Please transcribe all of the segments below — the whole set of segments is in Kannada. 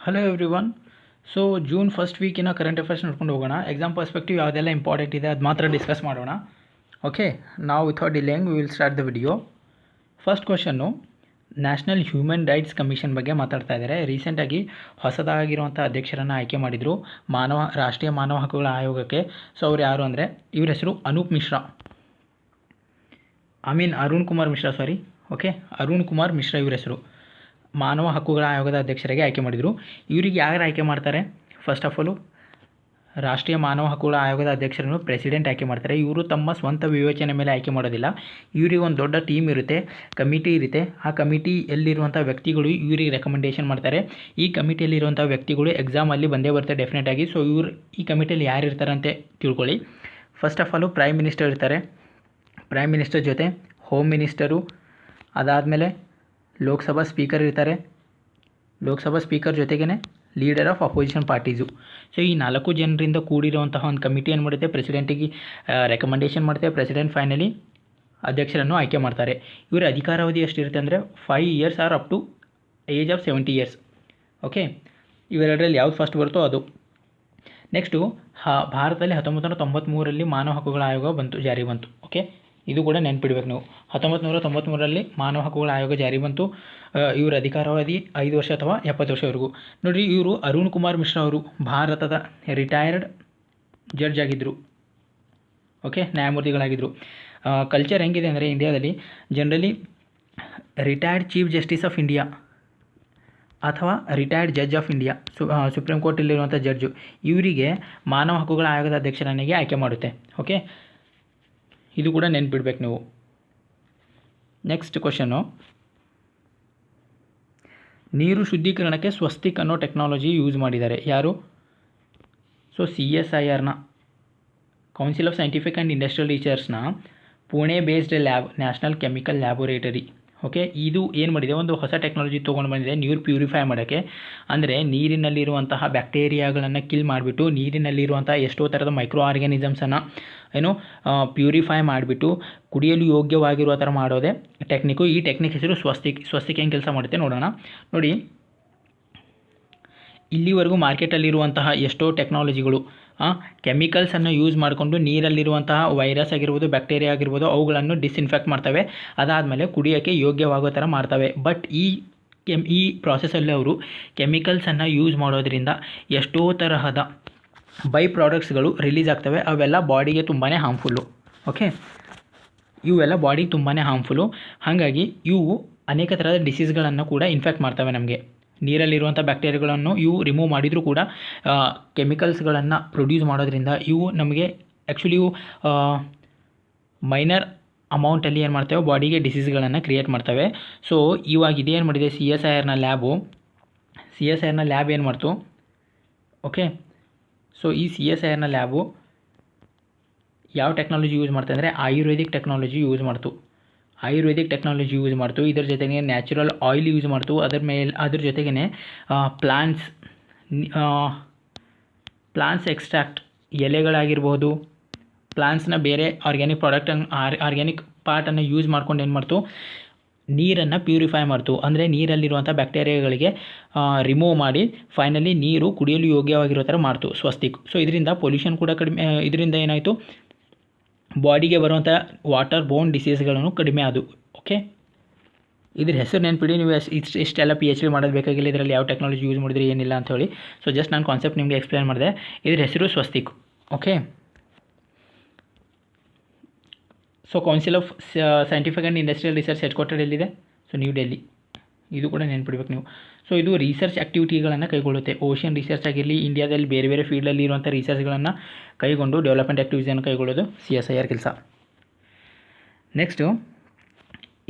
Hello everyone. So June first ವೀಕಿನ ಕರೆಂಟ್ ಅಫೇರ್ಸ್ ನೋಡ್ಕೊಂಡು ಹೋಗೋಣ. ಎಕ್ಸಾಮ್ ಪರ್ಸ್ಪೆಕ್ಟಿವ್ ಯಾವುದೆಲ್ಲ ಇಂಪಾರ್ಟೆಂಟ್ ಇದೆ ಅದು ಮಾತ್ರ ಡಿಸ್ಕಸ್ ಮಾಡೋಣ. ಓಕೆ, ನಾವು without delaying we will start the video. First question national human rights commission ಬಗ್ಗೆ ಮಾತಾಡ್ತಾ ಇದ್ದಾರೆ. ರೀಸೆಂಟಾಗಿ ಹೊಸದಾಗಿರುವಂಥ ಅಧ್ಯಕ್ಷರನ್ನು ಆಯ್ಕೆ ಮಾಡಿದರು ರಾಷ್ಟ್ರೀಯ ಮಾನವ ಹಕ್ಕುಗಳ ಆಯೋಗಕ್ಕೆ. ಸೊ ಅವ್ರು ಯಾರು ಅಂದರೆ, ಇವ್ರ ಹೆಸರು ಅನೂಪ್ ಮಿಶ್ರಾ, ಅರುಣ್ ಕುಮಾರ್ ಮಿಶ್ರಾ, ಅರುಣ್ ಕುಮಾರ್ ಮಿಶ್ರಾ ಇವ್ರ ಹೆಸರು. ಮಾನವ ಹಕ್ಕುಗಳ ಆಯೋಗದ ಅಧ್ಯಕ್ಷರಾಗಿ ಆಯ್ಕೆ ಮಾಡಿದರು. ಇವರಿಗೆ ಯಾರು ಆಯ್ಕೆ ಮಾಡ್ತಾರೆ? ಫಸ್ಟ್ ಆಫ್ ಆಲು ರಾಷ್ಟ್ರೀಯ ಮಾನವ ಹಕ್ಕುಗಳ ಆಯೋಗದ ಅಧ್ಯಕ್ಷರನ್ನು ಪ್ರೆಸಿಡೆಂಟ್ ಆಯ್ಕೆ ಮಾಡ್ತಾರೆ. ಇವರು ತಮ್ಮ ಸ್ವಂತ ವಿವೇಚನೆ ಮೇಲೆ ಆಯ್ಕೆ ಮಾಡೋದಿಲ್ಲ. ಇವರಿಗೆ ಒಂದು ದೊಡ್ಡ ಟೀಮ್ ಇರುತ್ತೆ, ಕಮಿಟಿ ಇರುತ್ತೆ. ಆ ಕಮಿಟಿಯಲ್ಲಿರುವಂಥ ವ್ಯಕ್ತಿಗಳು ಇವರಿಗೆ ರೆಕಮೆಂಡೇಷನ್ ಮಾಡ್ತಾರೆ. ಈ ಕಮಿಟಿಯಲ್ಲಿರುವಂಥ ವ್ಯಕ್ತಿಗಳು ಎಕ್ಸಾಮಲ್ಲಿ ಬಂದೇ ಬರ್ತಾರೆ ಡೆಫಿನೆಟಾಗಿ. ಸೊ ಇವರು ಈ ಕಮಿಟಿಯಲ್ಲಿ ಯಾರು ಇರ್ತಾರೆ ಅಂತ ತಿಳ್ಕೊಳ್ಳಿ. First of all prime minister ಇರ್ತಾರೆ. ಪ್ರೈಮ್ ಮಿನಿಸ್ಟರ್ ಜೊತೆ ಹೋಮ್ ಮಿನಿಸ್ಟರು, ಅದಾದಮೇಲೆ ಲೋಕಸಭಾ ಸ್ಪೀಕರ್ ಇರ್ತಾರೆ. ಲೋಕಸಭಾ ಸ್ಪೀಕರ್ ಜೊತೆಗೇ leader of opposition parties. So ಈ 4 ಜನರಿಂದ ಕೂಡಿರುವಂತಹ ಒಂದು ಕಮಿಟಿ ಏನು ಮಾಡುತ್ತೆ, ಪ್ರೆಸಿಡೆಂಟಿಗೆ ರೆಕಮೆಂಡೇಷನ್ ಮಾಡುತ್ತೆ. ಪ್ರೆಸಿಡೆಂಟ್ ಫೈನಲಿ ಅಧ್ಯಕ್ಷರನ್ನು ಆಯ್ಕೆ ಮಾಡ್ತಾರೆ. ಇವರ ಅಧಿಕಾರಾವಧಿ ಎಷ್ಟಿರುತ್ತೆ ಅಂದರೆ 5 years are up to age of 70 years. Okay, ಇವೆರಡರಲ್ಲಿ ಯಾವ್ದು ಫಸ್ಟ್ ಬರುತ್ತೋ ಅದು. ನೆಕ್ಸ್ಟು ಭಾರತದಲ್ಲಿ 1993ರಲ್ಲಿ ಮಾನವ ಹಕ್ಕುಗಳ ಆಯೋಗ ಜಾರಿ ಬಂತು. ಓಕೆ, ಇದು ಕೂಡ ನೆನ್ಪಿಡ್ಬೇಕು ನೀವು. 1993ರಲ್ಲಿ ಮಾನವ ಹಕ್ಕುಗಳ ಆಯೋಗ ಜಾರಿ ಬಂತು. ಇವರ ಅಧಿಕಾರಾವಧಿ 5 ವರ್ಷ ಅಥವಾ 70 ವರ್ಷವರೆಗೂ. ನೋಡಿರಿ, ಇವರು ಅರುಣ್ ಕುಮಾರ್ ಮಿಶ್ರಾ ಅವರು ಭಾರತದ ರಿಟೈರ್ಡ್ ಜಡ್ಜ್ ಆಗಿದ್ದರು. ಓಕೆ, ನ್ಯಾಯಮೂರ್ತಿಗಳಾಗಿದ್ದರು. ಕಲ್ಚರ್ ಹೆಂಗಿದೆ ಅಂದರೆ ಇಂಡಿಯಾದಲ್ಲಿ generally retired chief justice of India ಅಥವಾ retired judge of India, supreme ಕೋರ್ಟಲ್ಲಿರುವಂಥ ಜಡ್ಜು, ಇವರಿಗೆ ಮಾನವ ಹಕ್ಕುಗಳ ಆಯೋಗದ ಅಧ್ಯಕ್ಷರನ್ನಾಗಿ ಆಯ್ಕೆ ಮಾಡುತ್ತೆ. ಓಕೆ, ಇದು ಕೂಡ ನೆನ್ಪಿಡ್ಬೇಕು ನೀವು. ನೆಕ್ಸ್ಟ್ ಕ್ವಶನು, ನೀರು ಶುದ್ಧೀಕರಣಕ್ಕೆ ಸ್ವಸ್ತಿಕ್ ಅನ್ನೋ ಟೆಕ್ನಾಲಜಿ ಯೂಸ್ ಮಾಡಿದ್ದಾರೆ. ಯಾರು? ಸೊ CSIRನ council of scientific and industrial ರಿಸರ್ಚ್ನ Pune based lab, national chemical laboratory. Okay, ಇದು ಏನು ಮಾಡಿದೆ, ಒಂದು ಹೊಸ ಟೆಕ್ನಾಲಜಿ ತೊಗೊಂಡು ಬಂದಿದೆ ನೀರು ಪ್ಯೂರಿಫೈ ಮಾಡೋಕ್ಕೆ. ಅಂದರೆ ನೀರಿನಲ್ಲಿರುವಂತಹ ಬ್ಯಾಕ್ಟೀರಿಯಾಗಳನ್ನು ಕಿಲ್ ಮಾಡಿಬಿಟ್ಟು ನೀರಿನಲ್ಲಿರುವಂಥ ಎಷ್ಟೋ ಥರದ ಮೈಕ್ರೋ ಆರ್ಗ್ಯಾನಿಸಮ್ಸನ್ನು ಪ್ಯೂರಿಫೈ ಮಾಡಿಬಿಟ್ಟು ಕುಡಿಯಲು ಯೋಗ್ಯವಾಗಿರುವ ಥರ ಮಾಡೋದೇ ಟೆಕ್ನಿಕ್ಕು. ಈ ಟೆಕ್ನಿಕ್ ಹೆಸರು ಸ್ವಸ್ತಿಕ್ ಹೆಂಗೆ ಕೆಲಸ ಮಾಡುತ್ತೆ ನೋಡೋಣ. ನೋಡಿ, ಇಲ್ಲಿವರೆಗೂ ಮಾರ್ಕೆಟಲ್ಲಿರುವಂತಹ ಎಷ್ಟೋ ಟೆಕ್ನಾಲಜಿಗಳು ಕೆಮಿಕಲ್ಸನ್ನು ಯೂಸ್ ಮಾಡಿಕೊಂಡು ನೀರಲ್ಲಿರುವಂತಹ ವೈರಸ್ ಆಗಿರ್ಬೋದು, ಬ್ಯಾಕ್ಟೀರಿಯಾ ಆಗಿರ್ಬೋದು, ಅವುಗಳನ್ನು ಡಿಸ್ಇನ್ಫೆಕ್ಟ್ ಮಾಡ್ತವೆ. ಅದಾದಮೇಲೆ ಕುಡಿಯೋಕ್ಕೆ ಯೋಗ್ಯವಾಗೋ ಥರ ಮಾಡ್ತವೆ. ಬಟ್ ಈ ಪ್ರಾಸೆಸಲ್ಲಿ ಅವರು ಕೆಮಿಕಲ್ಸನ್ನು ಯೂಸ್ ಮಾಡೋದ್ರಿಂದ ಎಷ್ಟೋ ತರಹದ ಬೈ ಪ್ರಾಡಕ್ಟ್ಸ್ಗಳು ರಿಲೀಸ್ ಆಗ್ತವೆ. ಅವೆಲ್ಲ ಬಾಡಿಗೆ ತುಂಬಾ ಹಾರ್ಮ್ಫುಲ್ಲು. ಓಕೆ, ಇವೆಲ್ಲ ಬಾಡಿಗೆ ತುಂಬಾ ಹಾರ್ಮ್ಫುಲ್ಲು. ಹಾಗಾಗಿ ಇವು ಅನೇಕ ಥರದ ಡಿಸೀಸ್ಗಳನ್ನು ಕೂಡ ಇನ್ಫೆಕ್ಟ್ ಮಾಡ್ತವೆ. ನಮಗೆ ನೀರಲ್ಲಿರುವಂಥ ಬ್ಯಾಕ್ಟೀರಿಯಾಗಳನ್ನು ಇವು ರಿಮೂವ್ ಮಾಡಿದರೂ ಕೂಡ ಕೆಮಿಕಲ್ಸ್ಗಳನ್ನು ಪ್ರೊಡ್ಯೂಸ್ ಮಾಡೋದ್ರಿಂದ ಇವು ನಮಗೆ ಆ್ಯಕ್ಚುಲಿ ಇವು ಮೈನರ್ ಅಮೌಂಟಲ್ಲಿ ಏನು ಮಾಡ್ತೇವೆ, ಬಾಡಿಗೆ ಡಿಸೀಸ್ಗಳನ್ನು ಕ್ರಿಯೇಟ್ ಮಾಡ್ತವೆ. ಸೊ ಇವಾಗ ಇದೇನು ಮಾಡಿದೆ, CSIRನ ಲ್ಯಾಬ್ ಏನು ಮಾಡ್ತು? ಓಕೆ, ಸೊ ಈ CSIRನ ಲ್ಯಾಬು ಯಾವ ಟೆಕ್ನಾಲಜಿ ಯೂಸ್ ಮಾಡ್ತಾ ಅಂದರೆ ಆಯುರ್ವೇದಿಕ್ ಟೆಕ್ನಾಲಜಿ ಯೂಸ್ ಮಾಡ್ತು. ಇದರ ಜೊತೆಗೆ ನ್ಯಾಚುರಲ್ ಆಯಿಲ್ ಯೂಸ್ ಮಾಡ್ತು. ಅದ್ರ ಜೊತೆಗೇ ಪ್ಲಾಂಟ್ಸ್ ಎಕ್ಸ್ಟ್ರಾಕ್ಟ್, ಎಲೆಗಳಾಗಿರ್ಬೋದು, ಪ್ಲಾಂಟ್ಸ್ನ ಬೇರೆ ಆರ್ಗ್ಯಾನಿಕ್ ಪಾರ್ಟನ್ನು ಯೂಸ್ ಮಾಡ್ಕೊಂಡು ಏನು ಮಾಡ್ತು, ನೀರನ್ನು ಪ್ಯೂರಿಫೈ ಮಾಡ್ತು. ಅಂದರೆ ನೀರಲ್ಲಿರುವಂಥ ಬ್ಯಾಕ್ಟೀರಿಯಾಗಳಿಗೆ ರಿಮೂವ್ ಮಾಡಿ ಫೈನಲಿ ನೀರು ಕುಡಿಯಲು ಯೋಗ್ಯವಾಗಿರೋ ಥರ ಮಾಡ್ತು ಸ್ವಸ್ತಿಕ್. ಸೊ ಇದರಿಂದ ಪೊಲ್ಯೂಷನ್ ಕೂಡ ಕಡಿಮೆ, ಇದರಿಂದ ಏನಾಯಿತು, ಬಾಡಿಗೆ ಬರುವಂಥ ವಾಟರ್ ಬೋರ್ನ್ ಡಿಸೀಸ್ಗಳನ್ನು ಕಡಿಮೆ ಆದವು. ಓಕೆ, ಇದ್ರ ಹೆಸರು ನೆನ್ಪಿಡಿ. ನೀವು ಇಷ್ಟೆಲ್ಲ PhD ಮಾಡೋದು ಬೇಕಾಗಿಲ್ಲ. ಇದರಲ್ಲಿ ಯಾವ ಟೆಕ್ನಾಲಜಿ ಯೂಸ್ ಮಾಡಿದ್ರೆ ಏನಿಲ್ಲ ಅಂತ ಹೇಳಿ. ಸೊ ಜಸ್ಟ್ ನಾನು ಕಾನ್ಸೆಪ್ಟ್ ನಿಮಗೆ ಎಕ್ಸ್ಪ್ಲೇನ್ ಮಾಡಿದೆ. ಇದ್ರ ಹೆಸರು Swastik. Okay, so council of scientific and industrial research head quarter ಎಲ್ಲಿದೆ? ಸೊ ನ್ಯೂ ಡೆಲ್ಲಿ. ಇದು ಕೂಡ ನೆನ್ಪಿಡ್ಬೇಕು ನೀವು. ಸೊ ಇದು ರಿಸರ್ಚ್ ಆ್ಯಕ್ಟಿವಿಟಿಗಳನ್ನು ಕೈಗೊಳ್ಳುತ್ತೆ. ಓಷನ್ ರಿಸರ್ಚ್ ಆಗಿರಲಿ, ಇಂಡಿಯಾದಲ್ಲಿ ಬೇರೆ ಬೇರೆ ಫೀಲ್ಡಲ್ಲಿ ಇರುವಂಥ ರಿಸರ್ಚ್ಗಳನ್ನು ಕೈಗೊಂಡು ಡೆವಲಪ್ಮೆಂಟ್ ಆ್ಯಕ್ಟಿವಿಟಿಯನ್ನು ಕೈಗೊಳ್ಳೋದು CSIR ಕೆಲಸ. ನೆಕ್ಸ್ಟು,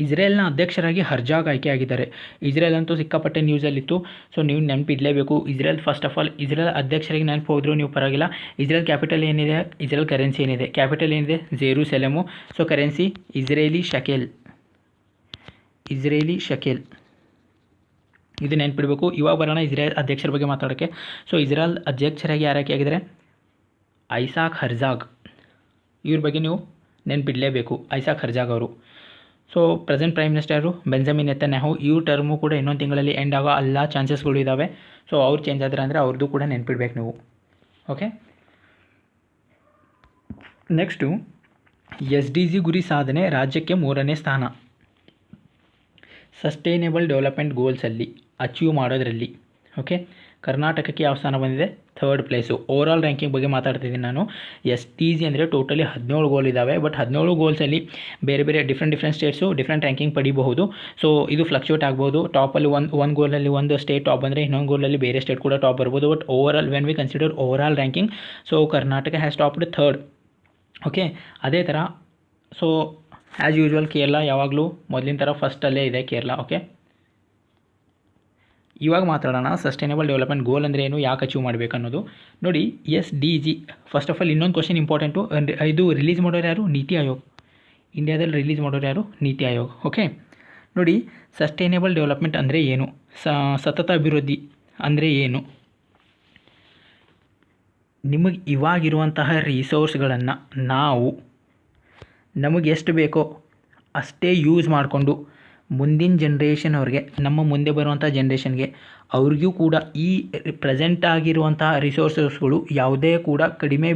ಇಸ್ರೇಲ್ನ ಅಧ್ಯಕ್ಷರಾಗಿ ಹರ್ಜಾಗ್ ಆಯ್ಕೆಯಾಗಿದ್ದಾರೆ. ಇಸ್ರೇಲ್ ಅಂತೂ ಸಿಕ್ಕಾಪಟ್ಟೆ ನ್ಯೂಸಲ್ಲಿತ್ತು. ಸೊ ನೀವು ನೆನಪಿಡಲೇಬೇಕು. ಫಸ್ಟ್ ಆಫ್ ಆಲ್ ಇಸ್ರೇಲ್ ಅಧ್ಯಕ್ಷರಾಗಿ ನೆನಪು ಹೋದರೂ ನೀವು ಪರವಾಗಿಲ್ಲ. ಇಸ್ರೇಲ್ ಕ್ಯಾಪಿಟಲ್ ಏನಿದೆ, ಇಸ್ರೇಲ್ ಕರೆನ್ಸಿ ಏನಿದೆ, ಕ್ಯಾಪಿಟಲ್ ಏನಿದೆ Jerusalem. So currency Israeli shekel. ಇದು ನೆನ್ಪಿಡಬೇಕು. ಇವಾಗ ಬರೋಣ ಇಸ್ರೇಲ್ ಅಧ್ಯಕ್ಷರ ಬಗ್ಗೆ ಮಾತಾಡೋಕ್ಕೆ. ಸೊ ಇಸ್ರೇಲ್ ಅಧ್ಯಕ್ಷರಾಗಿ ಯಾರು ಆಯ್ಕೆಯಾಗಿದ್ದಾರೆ? ಐಸಾಕ್ ಹರ್ಜಾಗ್. ಇವ್ರ ಬಗ್ಗೆ ನೀವು ನೆನಪಿಡಲೇಬೇಕು, ಐಸಾಕ್ ಹರ್ಜಾಗ್ ಅವರು. So present prime minister Benjamin Netanyahu, ಇವ್ರ ಟರ್ಮು ಕೂಡ ಇನ್ನೊಂದು ತಿಂಗಳಲ್ಲಿ ಎಂಡ್ ಆಗೋ ಎಲ್ಲ ಚಾನ್ಸಸ್ಗಳು ಇದ್ದಾವೆ. ಸೊ ಅವ್ರು ಚೇಂಜ್ ಆದ್ರೆ ಅಂದರೆ ಅವ್ರದ್ದು ಕೂಡ ನೆನ್ಪಿಡ್ಬೇಕು ನೀವು. ಓಕೆ, ನೆಕ್ಸ್ಟು SDG ಗುರಿ ಸಾಧನೆ ರಾಜ್ಯಕ್ಕೆ 3ನೇ ಸ್ಥಾನ. ಸಸ್ಟೈನೇಬಲ್ ಡೆವಲಪ್ಮೆಂಟ್ ಗೋಲ್ಸಲ್ಲಿ ಅಚೀವ್ ಮಾಡೋದ್ರಲ್ಲಿ ಓಕೆ ಕರ್ನಾಟಕಕ್ಕೆ ಯಾವ ಸ್ಥಾನ ಬಂದಿದೆ? 3rd place. ಓವರಾಲ್ ರ್ಯಾಂಕಿಂಗ್ ಬಗ್ಗೆ ಮಾತಾಡ್ತಿದ್ದೀನಿ ನಾನು. SDG ಅಂದರೆ ಟೋಟಲಿ 17 ಗೋಲ್ ಇದ್ದಾವೆ. ಬಟ್ 17 ಗೋಲ್ಸಲ್ಲಿ ಬೇರೆ ಬೇರೆ ಡಿಫ್ರೆಂಟ್ ಸ್ಟೇಟ್ಸು ಡಿಫ್ರೆಂಟ್ ರ್ಯಾಂಕಿಂಗ್ ಪಡಿಬಹುದು. ಸೊ ಇದು ಫ್ಲಕ್ಚುಯೇಟ್ ಆಗ್ಬೋದು. ಟಾಪಲ್ಲಿ ಒಂದು ಗೋಲಲ್ಲಿ ಒಂದು ಸ್ಟೇಟ್ ಟಾಪ್ ಬಂದರೆ ಇನ್ನೊಂದು ಗೋಲಲ್ಲಿ ಬೇರೆ ಸ್ಟೇಟ್ ಕೂಡ ಟಾಪ್ ಬರ್ಬೋದು. But overall when we consider overall ranking, so Karnataka has topped 3rd. Okay, ಅದೇ ಥರ ಸೊ ಆ್ಯಸ್ ಯೂಶ್ವಲ್ ಕೇರಳ ಯಾವಾಗಲೂ ಮೊದಲಿನ ಥರ ಫಸ್ಟಲ್ಲೇ ಇದೆ ಕೇರಳ. ಓಕೆ, ಇವಾಗ ಮಾತಾಡೋಣ ಸಸ್ಟೈನೇಬಲ್ ಡೆವಲಪ್ಮೆಂಟ್ ಗೋಲ್ ಅಂದರೆ ಏನು, ಯಾಕೆ ಅಚೀವ್ ಮಾಡಬೇಕು ಅನ್ನೋದು. ನೋಡಿ, SDG ಫಸ್ಟ್ ಆಫ್ ಆಲ್ ಇನ್ನೊಂದು ಕ್ವಶನ್ ಇಂಪಾರ್ಟೆಂಟು. ಇದು ರಿಲೀಸ್ ಮಾಡೋರು ಯಾರು? ನೀತಿ ಆಯೋಗ್. ಇಂಡಿಯಾದಲ್ಲಿ ರಿಲೀಸ್ ಮಾಡೋರು ಯಾರು? ನೀತಿ ಆಯೋಗ್. ಓಕೆ, ನೋಡಿ, ಸಸ್ಟೈನೇಬಲ್ ಡೆವಲಪ್ಮೆಂಟ್ ಅಂದರೆ ಏನು, ಸತತ ಅಭಿವೃದ್ಧಿ ಅಂದರೆ ಏನು. ನಿಮಗೆ ಇವಾಗಿರುವಂತಹ ರಿಸೋರ್ಸ್ಗಳನ್ನು ನಾವು ನಮಗೆ ಎಷ್ಟು ಬೇಕೋ ಅಷ್ಟೇ ಯೂಸ್ ಮಾಡಿಕೊಂಡು ಮುಂದಿನ ಜನ್ರೇಷನ್ ಅವ್ರಿಗೆ, ನಮ್ಮ ಮುಂದೆ ಬರುವಂಥ ಜನ್ರೇಷನ್ಗೆ ಅವ್ರಿಗೂ ಕೂಡ ಈ ಪ್ರೆಸೆಂಟ್ ಆಗಿರುವಂಥ ರಿಸೋರ್ಸಸ್ಗಳು ಯಾವುದೇ ಕೂಡ ಕಡಿಮೆ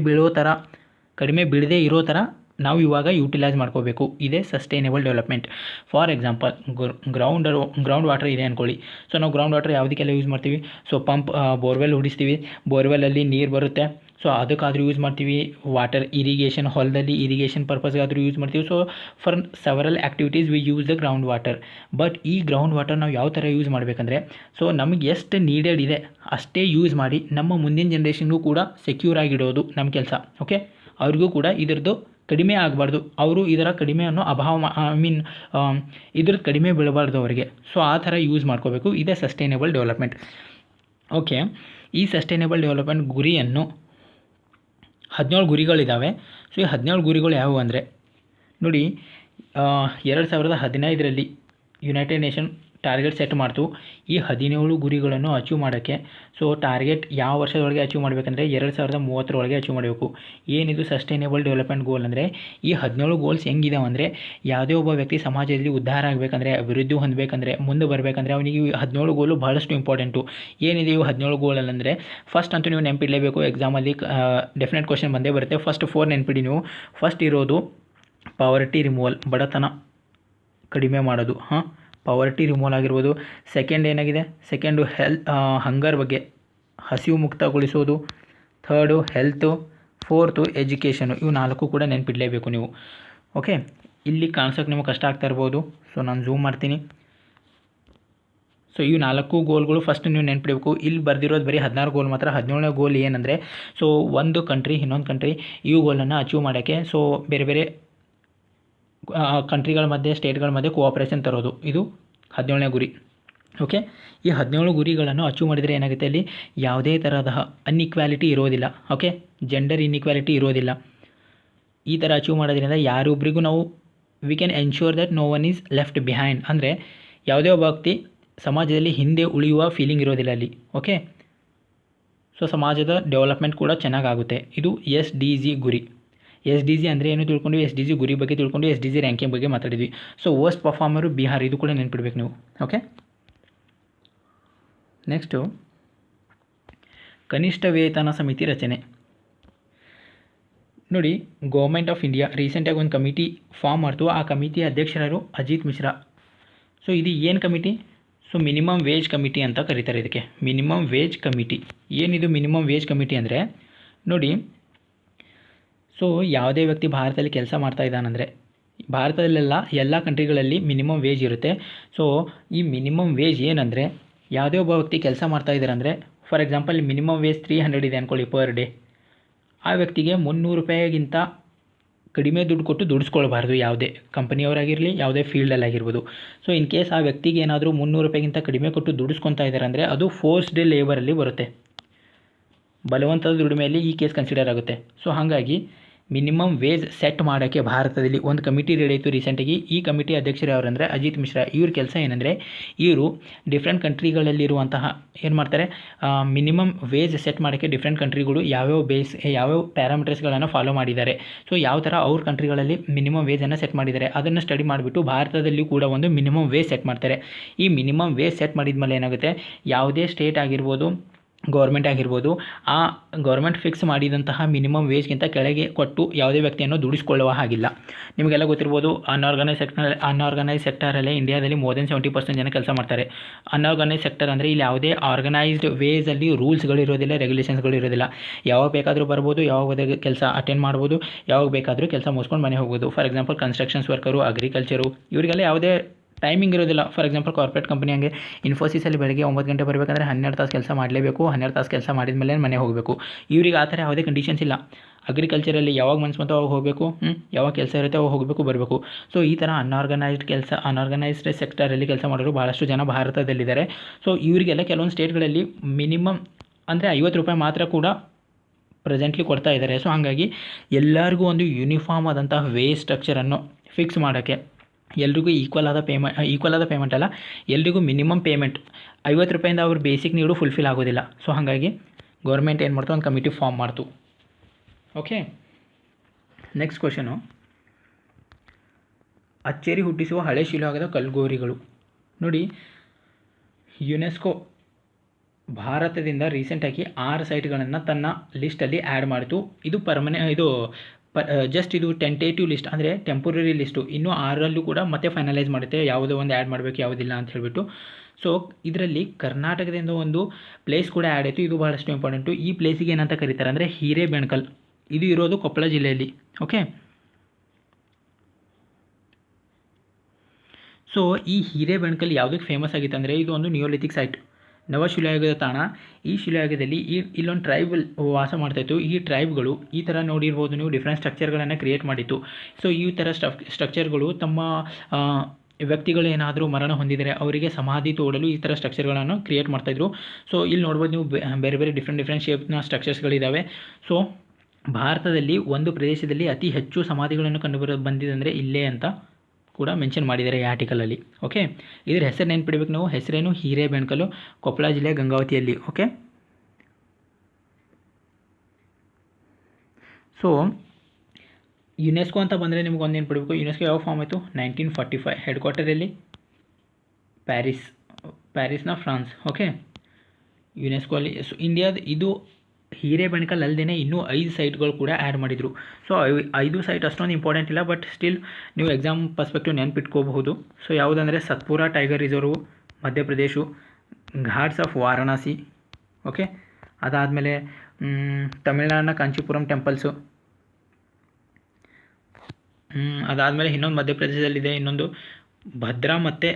ಬೀಳದೇ ಇರೋ ಥರ ನಾವು ಇವಾಗ ಯೂಟಿಲೈಸ್ ಮಾಡ್ಕೋಬೇಕು. ಇದೇ sustainable development. For example, ground water ಇದೆ ಅಂದ್ಕೊಳ್ಳಿ. ಸೊ ನಾವು ಗ್ರೌಂಡ್ ವಾಟರ್ ಯಾವುದಕ್ಕೆಲ್ಲ ಯೂಸ್ ಮಾಡ್ತೀವಿ? ಸೊ ಬೋರ್ವೆಲ್ ಹೊಡಿಸ್ತೀವಿ, ಬೋರ್ವೆಲಲ್ಲಿ ನೀರು ಬರುತ್ತೆ. ಸೊ ಅದಕ್ಕಾದರೂ ಯೂಸ್ ಮಾಡ್ತೀವಿ. ವಾಟರ್ ಇರಿಗೇಷನ್, ಹೊಲದಲ್ಲಿ ಇರಿಗೇಷನ್ ಪರ್ಪಸ್ಗಾದರೂ ಯೂಸ್ ಮಾಡ್ತೀವಿ. So for several activities we use the ground water. But ಈ ಗ್ರೌಂಡ್ ವಾಟರ್ ನಾವು ಯಾವ ಥರ ಯೂಸ್ ಮಾಡಬೇಕಂದ್ರೆ, ಸೊ ನಮಗೆ ಎಷ್ಟು ನೀಡೆಡ್ ಇದೆ ಅಷ್ಟೇ ಯೂಸ್ ಮಾಡಿ ನಮ್ಮ ಮುಂದಿನ ಜನ್ರೇಷನ್ಗೂ ಕೂಡ ಸೆಕ್ಯೂರ್ ಆಗಿಡೋದು ನಮ್ಮ ಕೆಲಸ. ಓಕೆ, ಅವ್ರಿಗೂ ಕೂಡ ಇದರದ್ದು ಕಡಿಮೆ ಆಗಬಾರ್ದು, ಅವರು ಇದರ ಕಡಿಮೆ ಅನ್ನೋ ಅಭಾವ ಇದ್ರದ್ದು ಕಡಿಮೆ ಬೀಳಬಾರ್ದು ಅವರಿಗೆ. ಸೊ ಆ ಥರ ಯೂಸ್ ಮಾಡ್ಕೋಬೇಕು. ಇದೇ ಸಸ್ಟೈನೇಬಲ್ ಡೆವಲಪ್ಮೆಂಟ್. ಓಕೆ, ಈ ಸಸ್ಟೈನೇಬಲ್ ಡೆವಲಪ್ಮೆಂಟ್ ಗುರಿಯನ್ನು 17 ಗುರಿಗಳಿದ್ದಾವೆ. ಸೊ ಈ 17 ಗುರಿಗಳು ಯಾವುವು ಅಂದರೆ, ನೋಡಿ, 2015ರಲ್ಲಿ ಯುನೈಟೆಡ್ ನೇಷನ್ ಟಾರ್ಗೆಟ್ ಸೆಟ್ ಮಾಡ್ತು. ಈ 17 ಗುರಿಗಳನ್ನು ಅಚೀವ್ ಮಾಡೋಕ್ಕೆ. ಸೊ ಟಾರ್ಗೆಟ್ ಯಾವ ವರ್ಷದೊಳಗೆ ಅಚೀವ್ ಮಾಡಬೇಕಂದ್ರೆ 2030 ಅಚೀವ್ ಮಾಡಬೇಕು. ಏನಿದು ಸಸ್ಟೈನೇಬಲ್ ಡೆವಲಪ್ಮೆಂಟ್ ಗೋಲ್ ಅಂದರೆ, ಈ 17 ಗೋಲ್ಸ್ ಹೆಂಗಿದಾವೆ ಅಂದರೆ, ಯಾವುದೇ ಒಬ್ಬ ವ್ಯಕ್ತಿ ಸಮಾಜದಲ್ಲಿ ಉದ್ಧಾರ ಆಗಬೇಕಂದ್ರೆ, ಅಭಿವೃದ್ಧಿ ಹೊಂದಬೇಕಂದ್ರೆ, ಮುಂದೆ ಬರಬೇಕಂದ್ರೆ ಅವನಿಗೆ ಈ 17 ಗೋಲು ಬಹಳಷ್ಟು ಇಂಪಾರ್ಟೆಂಟು. ಏನಿದೆ ಇವು 17 ಗೋಲಲ್ಲಿ ಅಂದರೆ, ಫಸ್ಟ್ ಅಂತೂ ನೀವು ನೆನಪಿಡಲೇಬೇಕು. ಎಕ್ಸಾಮಲ್ಲಿ ಡೆಫಿನೆಟ್ ಕ್ವಶನ್ ಬಂದೇ ಬರುತ್ತೆ. ಫಸ್ಟ್ 4 ನೆನಪಿಡಿ ನೀವು. ಫಸ್ಟ್ ಇರೋದು ಪಾವರ್ಟಿ ರಿಮೂವಲ್, ಬಡತನ ಕಡಿಮೆ ಮಾಡೋದು. ಪಾವರ್ಟಿ ರಿಮೂವಲ್ ಆಗಿರ್ಬೋದು. ಸೆಕೆಂಡ್ ಏನಾಗಿದೆ? ಸೆಕೆಂಡು ಹಂಗರ್ ಬಗ್ಗೆ, ಹಸಿವು ಮುಕ್ತಗೊಳಿಸೋದು. Third health. Fourth education. ಇವು 4 ಕೂಡ ನೆನಪಿಡಲೇಬೇಕು ನೀವು. ಓಕೆ, ಇಲ್ಲಿ ಕಾಣಿಸೋಕೆ ನಿಮಗೆ ಕಷ್ಟ ಆಗ್ತಾ ಇರ್ಬೋದು. ಸೊ ನಾನು ಝೂಮ್ ಮಾಡ್ತೀನಿ. ಸೊ ಇವು 4 ಗೋಲ್ಗಳು ಫಸ್ಟ್ ನೀವು ನೆನಪಿಡಬೇಕು. ಇಲ್ಲಿ ಬರೆದಿರೋದು ಬರೀ 16 ಗೋಲ್ ಮಾತ್ರ. 17ನೇ ಗೋಲ್ ಏನಂದರೆ, ಸೊ ಒಂದು ಕಂಟ್ರಿ ಇನ್ನೊಂದು ಕಂಟ್ರಿ ಇವು ಗೋಲನ್ನು ಅಚೀವ್ ಮಾಡೋಕ್ಕೆ, ಸೊ ಬೇರೆ ಬೇರೆ ಕಂಟ್ರಿಗಳ ಮಧ್ಯೆ, ಸ್ಟೇಟ್ಗಳ ಮಧ್ಯೆ ಕೋಆಪ್ರೇಷನ್ ತರೋದು. ಇದು 17ನೇ ಗುರಿ. ಓಕೆ, ಈ 17 ಗುರಿಗಳನ್ನು ಅಚೀವ್ ಮಾಡಿದರೆ ಏನಾಗುತ್ತೆ, ಅಲ್ಲಿ ಯಾವುದೇ ಥರದ ಅನ್ಇಕ್ವಾಲಿಟಿ ಇರೋದಿಲ್ಲ. ಓಕೆ, ಜೆಂಡರ್ ಇನ್ಇಕ್ವಾಲಿಟಿ ಇರೋದಿಲ್ಲ. ಈ ಥರ ಅಚೀವ್ ಮಾಡೋದ್ರಿಂದ ಯಾರೊಬ್ಬರಿಗೂ ನಾವು we can ensure that no one is left behind. ಅಂದರೆ ಯಾವುದೇ ಒಬ್ಬ ವ್ಯಕ್ತಿ ಸಮಾಜದಲ್ಲಿ ಹಿಂದೆ ಉಳಿಯುವ ಫೀಲಿಂಗ್ ಇರೋದಿಲ್ಲ ಅಲ್ಲಿ. ಓಕೆ, ಸೊ ಸಮಾಜದ ಡೆವಲಪ್ಮೆಂಟ್ ಕೂಡ ಚೆನ್ನಾಗಾಗುತ್ತೆ. ಇದು SDG ಗುರಿ. SDG ಅಂದರೆ ಏನು ತಿಳ್ಕೊಂಡು, SDG ಗುರಿ ಬಗ್ಗೆ ತಿಳ್ಕೊಂಡು, SDG ರ್ಯಾಂಕಿಂಗ್ ಬಗ್ಗೆ ಮಾತಾಡಿದ್ವಿ. ಸೊ ವರ್ಸ್ಟ್ ಪರ್ಫಾರ್ಮರು ಬಿಹಾರ್, ಇದು ಕೂಡ ನೆನ್ಪಿಡ್ಬೇಕು ನೀವು. ಓಕೆ, ನೆಕ್ಸ್ಟು ಕನಿಷ್ಠ ವೇತನ ಸಮಿತಿ ರಚನೆ. ನೋಡಿ, ಗೌರ್ಮೆಂಟ್ ಆಫ್ ಇಂಡಿಯಾ ರೀಸೆಂಟಾಗಿ ಒಂದು ಕಮಿಟಿ ಫಾರ್ಮ್ ಮಾಡ್ತು. ಆ ಕಮಿಟಿಯ ಅಧ್ಯಕ್ಷರು ಅಜಿತ್ ಮಿಶ್ರಾ. ಸೊ ಇದು ಏನು committee? So minimum wage committee ಅಂತ ಕರೀತಾರೆ ಇದಕ್ಕೆ. Minimum wage committee. ಏನಿದು ಮಿನಿಮಮ್ ವೇಜ್ ಕಮಿಟಿ ಅಂದರೆ, ನೋಡಿ, ಸೊ ಯಾವುದೇ ವ್ಯಕ್ತಿ ಭಾರತದಲ್ಲಿ ಕೆಲಸ ಮಾಡ್ತಾ ಇದ್ದಾನಂದರೆ, ಭಾರತದಲ್ಲೆಲ್ಲ ಎಲ್ಲ ಕಂಟ್ರಿಗಳಲ್ಲಿ ಮಿನಿಮಮ್ ವೇಜ್ ಇರುತ್ತೆ. ಸೊ ಈ ಮಿನಿಮಮ್ ವೇಜ್ ಏನಂದರೆ, ಯಾವುದೇ ಒಬ್ಬ ವ್ಯಕ್ತಿ ಕೆಲಸ ಮಾಡ್ತಾ ಇದ್ದಾರೆ ಅಂದರೆ, ಫಾರ್ ಎಕ್ಸಾಂಪಲ್ ಮಿನಿಮಮ್ ವೇಜ್ 300 ಇದೆ ಅಂದ್ಕೊಳ್ಳಿ ಪರ್ ಡೇ. ಆ ವ್ಯಕ್ತಿಗೆ 300 ರೂಪಾಯಿಗಿಂತ ಕಡಿಮೆ ದುಡ್ಡು ಕೊಟ್ಟು ದುಡಿಸ್ಕೊಳ್ಬಾರ್ದು, ಯಾವುದೇ ಕಂಪನಿಯವರಾಗಿರಲಿ, ಯಾವುದೇ ಫೀಲ್ಡಲ್ಲಾಗಿರ್ಬೋದು. ಸೊ ಇನ್ ಕೇಸ್ ಆ ವ್ಯಕ್ತಿಗೆ ಏನಾದರೂ 300 ರೂಪಾಯಿಗಿಂತ ಕಡಿಮೆ ಕೊಟ್ಟು ದುಡಿಸ್ಕೊತಾ ಇದ್ದಾರೆ ಅಂದರೆ ಅದು ಫೋರ್ಸ್ಡ್ ಲೇಬರಲ್ಲಿ ಬರುತ್ತೆ. ಬಲವಂತದ ದುಡಿಮೆಯಲ್ಲಿ ಈ ಕೇಸ್ ಕನ್ಸಿಡರ್ ಆಗುತ್ತೆ. ಸೊ ಹಾಗಾಗಿ ಮಿನಿಮಮ್ ವೇಜ್ ಸೆಟ್ ಮಾಡೋಕ್ಕೆ ಭಾರತದಲ್ಲಿ ಒಂದು ಕಮಿಟಿ ರೆಡಿ ಆಯಿತು ರೀಸೆಂಟಾಗಿ. ಈ ಕಮಿಟಿ ಅಧ್ಯಕ್ಷರು ಯಾರಂದರೆ ಅಜಿತ್ ಮಿಶ್ರಾ. ಇವ್ರ ಕೆಲಸ ಏನಂದರೆ ಇವರು ಡಿಫ್ರೆಂಟ್ ಕಂಟ್ರಿಗಳಲ್ಲಿರುವಂತಹ ಏನು ಮಾಡ್ತಾರೆ, ಮಿನಿಮಮ್ ವೇಜ್ ಸೆಟ್ ಮಾಡೋಕ್ಕೆ ಡಿಫ್ರೆಂಟ್ ಕಂಟ್ರಿಗಳು ಯಾವ್ಯಾವ ಪ್ಯಾರಾಮೀಟರ್ಸ್ಗಳನ್ನು ಫಾಲೋ ಮಾಡಿದ್ದಾರೆ, ಸೊ ಯಾವ ಥರ ಅವ್ರ ಕಂಟ್ರಿಗಳಲ್ಲಿ ಮಿನಿಮಮ್ ವೇಜನ್ನು ಸೆಟ್ ಮಾಡಿದ್ದಾರೆ ಅದನ್ನು ಸ್ಟಡಿ ಮಾಡಿಬಿಟ್ಟು ಭಾರತದಲ್ಲಿ ಕೂಡ ಒಂದು ಮಿನಿಮಮ್ ವೇಜ್ ಸೆಟ್ ಮಾಡ್ತಾರೆ. ಈ ಮಿನಿಮಮ್ ವೇಜ್ ಸೆಟ್ ಮಾಡಿದ್ಮೇಲೆ ಏನಾಗುತ್ತೆ, ಯಾವುದೇ ಸ್ಟೇಟ್ ಆಗಿರ್ಬೋದು, ಗೌರ್ಮೆಂಟ್ ಆಗಿರ್ಬೋದು, ಆ ಗೌರ್ಮೆಂಟ್ ಫಿಕ್ಸ್ ಮಾಡಿದಂತಹ ಮಿನಿಮಮ್ ವೇಜ್ಗಿಂತ ಕೆಳಗೆ ಕೊಟ್ಟು ಯಾವುದೇ ವ್ಯಕ್ತಿಯನ್ನು ದುಡಿಸ್ಕೊಳ್ಳುವ ಹಾಗಿಲ್ಲ. ನಿಮಗೆಲ್ಲ ಗೊತ್ತಿರ್ಬೋದು, ಅನ್ಆರ್ಗನೈಸ್ ಸೆಕ್ಟರಲ್ಲೇ ಇಂಡಿಯಾದಲ್ಲಿ ಮೋರ್ ದೆನ್ 70% ಜನ ಕೆಲಸ ಮಾಡ್ತಾರೆ. ಅನ್ಆರ್ಗನೈಸ್ ಸೆಕ್ಟರ್ ಅಂದರೆ ಇಲ್ಲಿ ಯಾವುದೇ ಆರ್ಗನೈಸ್ಡ್ ವೇಸಲ್ಲಿ ರೂಲ್ಸ್ಗಳು ಇರೋದಿಲ್ಲ, ರೆಗ್ಯುಲೇಷನ್ಸ್ಗಳು ಇರೋದಿಲ್ಲ. ಯಾವಾಗ ಬೇಕಾದರೂ ಬರ್ಬೋದು, ಯಾವಾಗ ಕೆಲಸ ಅಟೆಂಡ್ ಮಾಡ್ಬೋದು, ಯಾವಾಗ ಬೇಕಾದರೂ ಕೆಲಸ ಮುಗಿಸ್ಕೊಂಡು ಮನೆ ಹೋಗ್ಬೋದು. For example constructions worker, agriculture, ಇವರಿಗೆಲ್ಲ ಯಾವುದೇ ಟೈಮಿಂಗ್ ಇರೋದಿಲ್ಲ. ಫಾರ್ ಎಕ್ಸಾಂಪಲ್ ಕಾರ್ಪೊರೇಟ್ ಕಂಪನಿ ಹಂಗೆ ಇನ್ಫೋಸಿಸಲ್ಲಿ ಬೆಳಗ್ಗೆ 9 ಗಂಟೆ ಬರಬೇಕಂದ್ರೆ 12 ತಾಸು ಕೆಲಸ ಮಾಡಲೇಬೇಕು, 12 ತಾಸು ಕೆಲಸ ಮಾಡಿದ ಮೇಲೆ ಮನೆ ಹೋಗಬೇಕು. ಇವ್ರಿಗೆ ಆ ಥರ ಯಾವುದೇ ಕಂಡೀಷನ್ಸ್ ಇಲ್ಲ. ಅಗ್ರಿಕಲ್ಚರಲ್ಲಿ ಯಾವಾಗ ಮನ್ಸು ಬಂತು ಅವಾಗ ಹೋಗಬೇಕು, ಯಾವಾಗ ಕೆಲಸ ಇರುತ್ತೆ ಅವಾಗ ಹೋಗಬೇಕು ಬರಬೇಕು. ಸೊ ಈ ಥರ ಅನ್ಆರ್ಗನೈಸ್ಡ್ ಸೆಕ್ಟರಲ್ಲಿ ಕೆಲಸ ಮಾಡೋರು ಭಾಳಷ್ಟು ಜನ ಭಾರತದಲ್ಲಿದ್ದಾರೆ. ಸೊ ಇವರಿಗೆಲ್ಲ ಕೆಲವೊಂದು ಸ್ಟೇಟ್ಗಳಲ್ಲಿ ಮಿನಿಮಮ್ ಅಂದರೆ 50 ರೂಪಾಯಿ ಮಾತ್ರ ಕೂಡ ಪ್ರೆಸೆಂಟ್ಲಿ ಕೊಡ್ತಾ ಇದ್ದಾರೆ. ಸೊ ಹಾಗಾಗಿ ಎಲ್ಲರಿಗೂ ಒಂದು ಯೂನಿಫಾರ್ಮ್ ಆದಂತಹ ವೇ ಸ್ಟ್ರಕ್ಚರನ್ನು ಫಿಕ್ಸ್ ಮಾಡೋಕ್ಕೆ, ಎಲ್ರಿಗೂ ಈಕ್ವಲ್ ಆದ ಪೇಮೆಂಟ್ ಅಲ್ಲ, ಎಲ್ರಿಗೂ ಮಿನಿಮಮ್ ಪೇಮೆಂಟ್ 50 ರೂಪಾಯಿಂದ ಅವ್ರ ಬೇಸಿಕ್ ನೀಡು ಫುಲ್ಫಿಲ್ ಆಗೋದಿಲ್ಲ. ಸೊ ಹಾಗಾಗಿ ಗೌರ್ಮೆಂಟ್ ಏನು ಮಾಡ್ತು, ಒಂದು ಕಮಿಟಿ ಫಾರ್ಮ್ ಮಾಡ್ತು. ಓಕೆ, ನೆಕ್ಸ್ಟ್ ಕ್ವಶನು, ಅಚ್ಚರಿ ಹುಟ್ಟಿಸುವ ಹಳೆ ಶಿಲಾಯುಗದ ಕಲ್ಗೋರಿಗಳು. ನೋಡಿ, ಯುನೆಸ್ಕೋ ಭಾರತದಿಂದ ರೀಸೆಂಟಾಗಿ 6 ಸೈಟ್ಗಳನ್ನು ತನ್ನ ಲಿಸ್ಟಲ್ಲಿ ಆ್ಯಡ್ ಮಾಡಿತು. ಇದು ಜಸ್ಟ್ ಇದು ಟೆಂಟೇಟಿವ್ ಲಿಸ್ಟ್, ಅಂದರೆ ಟೆಂಪರರಿ ಲಿಸ್ಟು. ಇನ್ನೂ 6ರಲ್ಲೂ ಕೂಡ ಮತ್ತೆ ಫೈನಲೈಸ್ ಮಾಡುತ್ತೆ ಯಾವುದೋ ಒಂದು ಆ್ಯಡ್ ಮಾಡಬೇಕು ಯಾವುದಿಲ್ಲ ಅಂತ ಹೇಳಿಬಿಟ್ಟು. ಸೊ ಇದರಲ್ಲಿ ಕರ್ನಾಟಕದಿಂದ ಒಂದು ಪ್ಲೇಸ್ ಕೂಡ ಆ್ಯಡ್ ಆಯಿತು. ಇದು ಭಾಳಷ್ಟು ಇಂಪಾರ್ಟೆಂಟು. ಈ ಪ್ಲೇಸಿಗೆ ಏನಂತ ಕರೀತಾರೆ ಅಂದರೆ ಹಿರೇಬೆಣಕಲ್. ಇದು ಇರೋದು ಕೊಪ್ಪಳ ಜಿಲ್ಲೆಯಲ್ಲಿ. ಓಕೆ, ಸೊ ಈ ಹಿರೇಬೆಣಕಲ್ ಯಾವುದಕ್ಕೆ ಫೇಮಸ್ ಆಗಿತ್ತು ಅಂದರೆ ಇದು ಒಂದು ನಿಯೋಲಿಥಿಕ್ ಸೈಟ್, ನವಶಿಲಾಯುಗದ ತಾಣ. ಈ ಶಿಲಾಯುಗದಲ್ಲಿ ಇಲ್ಲೊಂದು ಟ್ರೈಬಲ್ ವಾಸ ಮಾಡ್ತಾಯಿತ್ತು. ಈ ಟ್ರೈಬ್ಗಳು ಈ ಥರ ನೋಡಿರ್ಬೋದು ನೀವು, ಡಿಫ್ರೆಂಟ್ ಸ್ಟ್ರಕ್ಚರ್ಗಳನ್ನು ಕ್ರಿಯೇಟ್ ಮಾಡಿತ್ತು. ಸೊ ಈ ಥರ ಸ್ಟ್ರಕ್ಚರ್ಗಳು ತಮ್ಮ ವ್ಯಕ್ತಿಗಳು ಏನಾದರೂ ಮರಣ ಹೊಂದಿದರೆ ಅವರಿಗೆ ಸಮಾಧಿ ತೋಡಲು ಈ ಥರ ಸ್ಟ್ರಕ್ಚರ್ಗಳನ್ನು ಕ್ರಿಯೇಟ್ ಮಾಡ್ತಾಯಿದ್ರು. ಸೊ ಇಲ್ಲಿ ನೋಡ್ಬೋದು ನೀವು, ಬೇರೆ ಬೇರೆ ಡಿಫ್ರೆಂಟ್ ಶೇಪ್ನ ಸ್ಟ್ರಕ್ಚರ್ಸ್ಗಳಿದ್ದಾವೆ. ಸೊ ಭಾರತದಲ್ಲಿ ಒಂದು ಪ್ರದೇಶದಲ್ಲಿ ಅತಿ ಹೆಚ್ಚು ಸಮಾಧಿಗಳನ್ನು ಬಂದಿದೆ ಅಂದರೆ ಇಲ್ಲೇ ಅಂತ ಕೂಡ ಮೆನ್ಷನ್ ಮಾಡಿದ್ದಾರೆ ಈ ಆರ್ಟಿಕಲಲ್ಲಿ. ಓಕೆ, ಇದರ ಹೆಸರು ನೆನ್ಪಿಡ್ಬೇಕು ನಾವು. ಹೆಸರೇನು? ಹಿರೇಬೆಣಕಲ್ಲು, ಕೊಪ್ಪಳ ಜಿಲ್ಲೆ ಗಂಗಾವತಿಯಲ್ಲಿ. ಓಕೆ, ಸೊ ಯುನೆಸ್ಕೋ ಅಂತ ಬಂದರೆ ನಿಮ್ಗೆ ಒಂದು ನೆನ್ಪಿಡ್ಬೇಕು. ಯುನೆಸ್ಕೋ ಯಾವ ಫಾರ್ಮ್ ಆಯಿತು? 1945. ಹೆಡ್ ಕ್ವಾರ್ಟರ್ ಎಲ್ಲಿ? ಪ್ಯಾರಿಸ್ನ ಫ್ರಾನ್ಸ್. ಓಕೆ, ಯುನೆಸ್ಕೋ ಅಲ್ಲಿ ಇಂಡಿಯಾದ ಇದು ಹಿರೇಬೆಣಕಲ್ ಅಲ್ಲದೆ ಇನ್ನೂ 5 ಸೈಟ್ಗಳು ಕೂಡ ಆ್ಯಡ್ ಮಾಡಿದರು. ಸೊ 5 ಸೈಟ್ ಅಷ್ಟೊಂದು ಇಂಪಾರ್ಟೆಂಟ್ ಇಲ್ಲ, ಬಟ್ ಸ್ಟಿಲ್ ನೀವು ಎಕ್ಸಾಮ್ ಪರ್ಸ್ಪೆಕ್ಟಿವ್ ನೆನ್ಪಿಟ್ಕೋಬಹುದು. ಸೊ ಯಾವುದಂದರೆ Satpura tiger reserve Madhya Pradesh, ghats of Varanasi. Okay, ಅದಾದಮೇಲೆ ತಮಿಳ್ನಾಡಿನ ಕಾಂಚೀಪುರಂ ಟೆಂಪಲ್ಸು, ಅದಾದಮೇಲೆ ಇನ್ನೊಂದು ಮಧ್ಯಪ್ರದೇಶದಲ್ಲಿದೆ, ಇನ್ನೊಂದು ಭದ್ರಾ ಮತ್ತು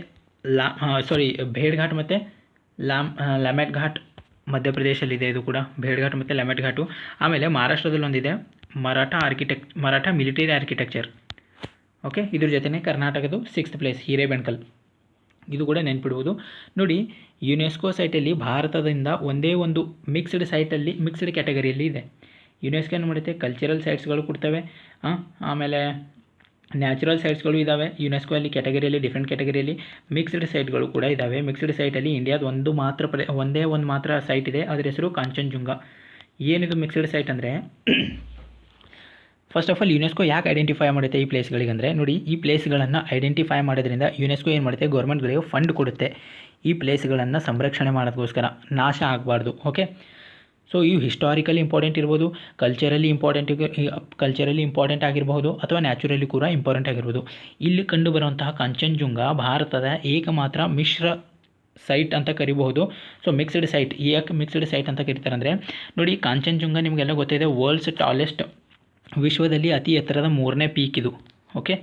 ಭೇಡ್ಘಾಟ್ ಮತ್ತು ಲ್ಯಾಮೆಟ್ ಘಾಟ್ ಮಧ್ಯಪ್ರದೇಶಲ್ಲಿದೆ. ಇದು ಕೂಡ ಭೇಡ್ಘಾಟ್ ಮತ್ತು ಲ್ಯಾಮೆಟ್ ಘಾಟು. ಆಮೇಲೆ ಮಹಾರಾಷ್ಟ್ರದಲ್ಲಿ ಒಂದಿದೆ, ಮರಾಠ ಮಿಲಿಟರಿ ಆರ್ಕಿಟೆಕ್ಚರ್. ಓಕೆ, ಇದ್ರ ಜೊತೆನೇ ಕರ್ನಾಟಕದ 6th ಪ್ಲೇಸ್ ಹಿರೇಬೆಣಕಲ್. ಇದು ಕೂಡ ನೆನ್ಪಿಡ್ಬೋದು. ನೋಡಿ, ಯುನೆಸ್ಕೋ ಸೈಟಲ್ಲಿ ಭಾರತದಿಂದ ಒಂದೇ ಒಂದು ಮಿಕ್ಸ್ಡ್ ಕ್ಯಾಟಗರಿಯಲ್ಲಿ ಇದೆ. ಯುನೆಸ್ಕೋ ಏನು ಮಾಡುತ್ತೆ, ಕಲ್ಚರಲ್ ಸೈಟ್ಸ್ಗಳು ಕೊಡ್ತವೆ, ಆಮೇಲೆ ನ್ಯಾಚುರಲ್ ಸೈಟ್ಸ್ಗಳು ಇದ್ದಾವೆ. ಯುನೆಸ್ಕೋ ಅಲ್ಲಿ ಕ್ಯಾಟಗರಿಯಲ್ಲಿ, ಡಿಫ್ರೆಂಟ್ ಕ್ಯಾಟಗರಿಯಲ್ಲಿ ಮಿಕ್ಸ್ಡ್ ಸೈಟ್ಗಳು ಕೂಡ ಇದ್ದಾವೆ. ಮಿಕ್ಸ್ಡ್ ಸೈಟಲ್ಲಿ ಇಂಡಿಯಾದ ಒಂದೇ ಒಂದು ಮಾತ್ರ ಸೈಟ್ ಇದೆ, ಅದರ ಹೆಸರು ಕಾಂಚನಜುಂಗ. ಏನಿದು ಮಿಕ್ಸ್ಡ್ ಸೈಟ್ ಅಂದರೆ, ಫಸ್ಟ್ ಆಫ್ ಆಲ್ ಯುನೆಸ್ಕೋ ಯಾಕೆ ಐಡೆಂಟಿಫೈ ಮಾಡುತ್ತೆ ಈ ಪ್ಲೇಸ್ಗಳಿಗೆ ಅಂದರೆ, ನೋಡಿ, ಈ ಪ್ಲೇಸ್ಗಳನ್ನು ಐಡೆಂಟಿಫೈ ಮಾಡೋದ್ರಿಂದ ಯುನೆಸ್ಕೋ ಏನು ಮಾಡುತ್ತೆ, ಗೌರ್ಮೆಂಟ್ಗಳಿಗೆ ಫಂಡ್ ಕೊಡುತ್ತೆ ಈ ಪ್ಲೇಸ್ಗಳನ್ನು ಸಂರಕ್ಷಣೆ ಮಾಡೋದಕ್ಕೋಸ್ಕರ, ನಾಶ ಆಗಬಾರ್ದು. ಓಕೆ, ಸೊ ಇವು ಹಿಸ್ಟಾರಿಕಲಿ ಇಂಪಾರ್ಟೆಂಟ್ ಇರ್ಬೋದು, ಕಲ್ಚರಲಿ ಇಂಪಾರ್ಟೆಂಟ್ ಆಗಿರಬಹುದು, ಅಥವಾ ನ್ಯಾಚುರಲಿ ಕೂಡ ಇಂಪಾರ್ಟೆಂಟ್ ಆಗಿರ್ಬೋದು. ಇಲ್ಲಿ ಕಂಡು ಬರುವಂತಹ ಕಾಂಚನಜುಂಗ ಭಾರತದ ಏಕಮಾತ್ರ ಮಿಶ್ರ ಸೈಟ್ ಅಂತ ಕರಿಬಹುದು. So mixed site. ಯಾಕೆ ಮಿಕ್ಸ್ಡ್ ಸೈಟ್ ಅಂತ ಕರೀತಾರೆ ಅಂದರೆ, ನೋಡಿ, ಕಾಂಚನಜುಂಗ ನಿಮಗೆಲ್ಲ ಗೊತ್ತಿದೆ, ವರ್ಲ್ಡ್ಸ್ ಟಾಲೆಸ್ಟ್, ವಿಶ್ವದಲ್ಲಿ ಅತಿ ಎತ್ತರದ 3ನೇ ಪೀಕ್ ಇದು. Okay,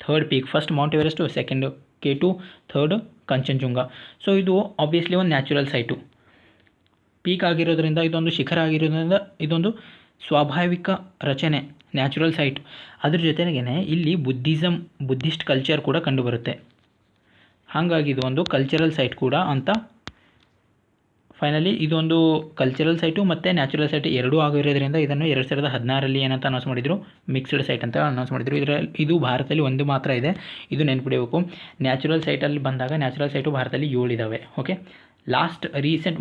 3rd peak. First Mount Everest, second K2, 3rd Kanchenjunga. So ಇದು ಆಬ್ವಿಯಸ್ಲಿ ಒಂದು ನ್ಯಾಚುರಲ್ ಸೈಟು. ಪೀಕ್ ಆಗಿರೋದ್ರಿಂದ, ಇದೊಂದು ಶಿಖರ ಆಗಿರೋದ್ರಿಂದ ಇದೊಂದು ಸ್ವಾಭಾವಿಕ ರಚನೆ, ನ್ಯಾಚುರಲ್ ಸೈಟ್. ಅದ್ರ ಜೊತೆಗೇ ಇಲ್ಲಿ ಬುದ್ಧಿಸ್ಟ್ ಕಲ್ಚರ್ ಕೂಡ ಕಂಡುಬರುತ್ತೆ. ಹಾಗಾಗಿ ಇದು ಒಂದು ಕಲ್ಚರಲ್ ಸೈಟ್ ಕೂಡ ಅಂತ ಫೈನಲಿ ಇದೊಂದು ಕಲ್ಚರಲ್ ಸೈಟು ಮತ್ತು ನ್ಯಾಚುರಲ್ ಸೈಟ್ ಎರಡೂ ಆಗಿರೋದ್ರಿಂದ ಇದನ್ನು 2016ರಲ್ಲಿ ಏನಂತ ಅನೌನ್ಸ್ ಮಾಡಿದರು, ಮಿಕ್ಸ್ಡ್ ಸೈಟ್ ಅಂತ ಅನೌನ್ಸ್ ಮಾಡಿದರು. ಇದು ಭಾರತದಲ್ಲಿ ಒಂದು ಮಾತ್ರ ಇದೆ, ಇದು ನೆನ್ಪಿಡಬೇಕು. ನ್ಯಾಚುರಲ್ ಸೈಟಲ್ಲಿ ಬಂದಾಗ ನ್ಯಾಚುರಲ್ ಸೈಟು ಭಾರತದಲ್ಲಿ 7 ಇದ್ದಾವೆ. ಓಕೆ,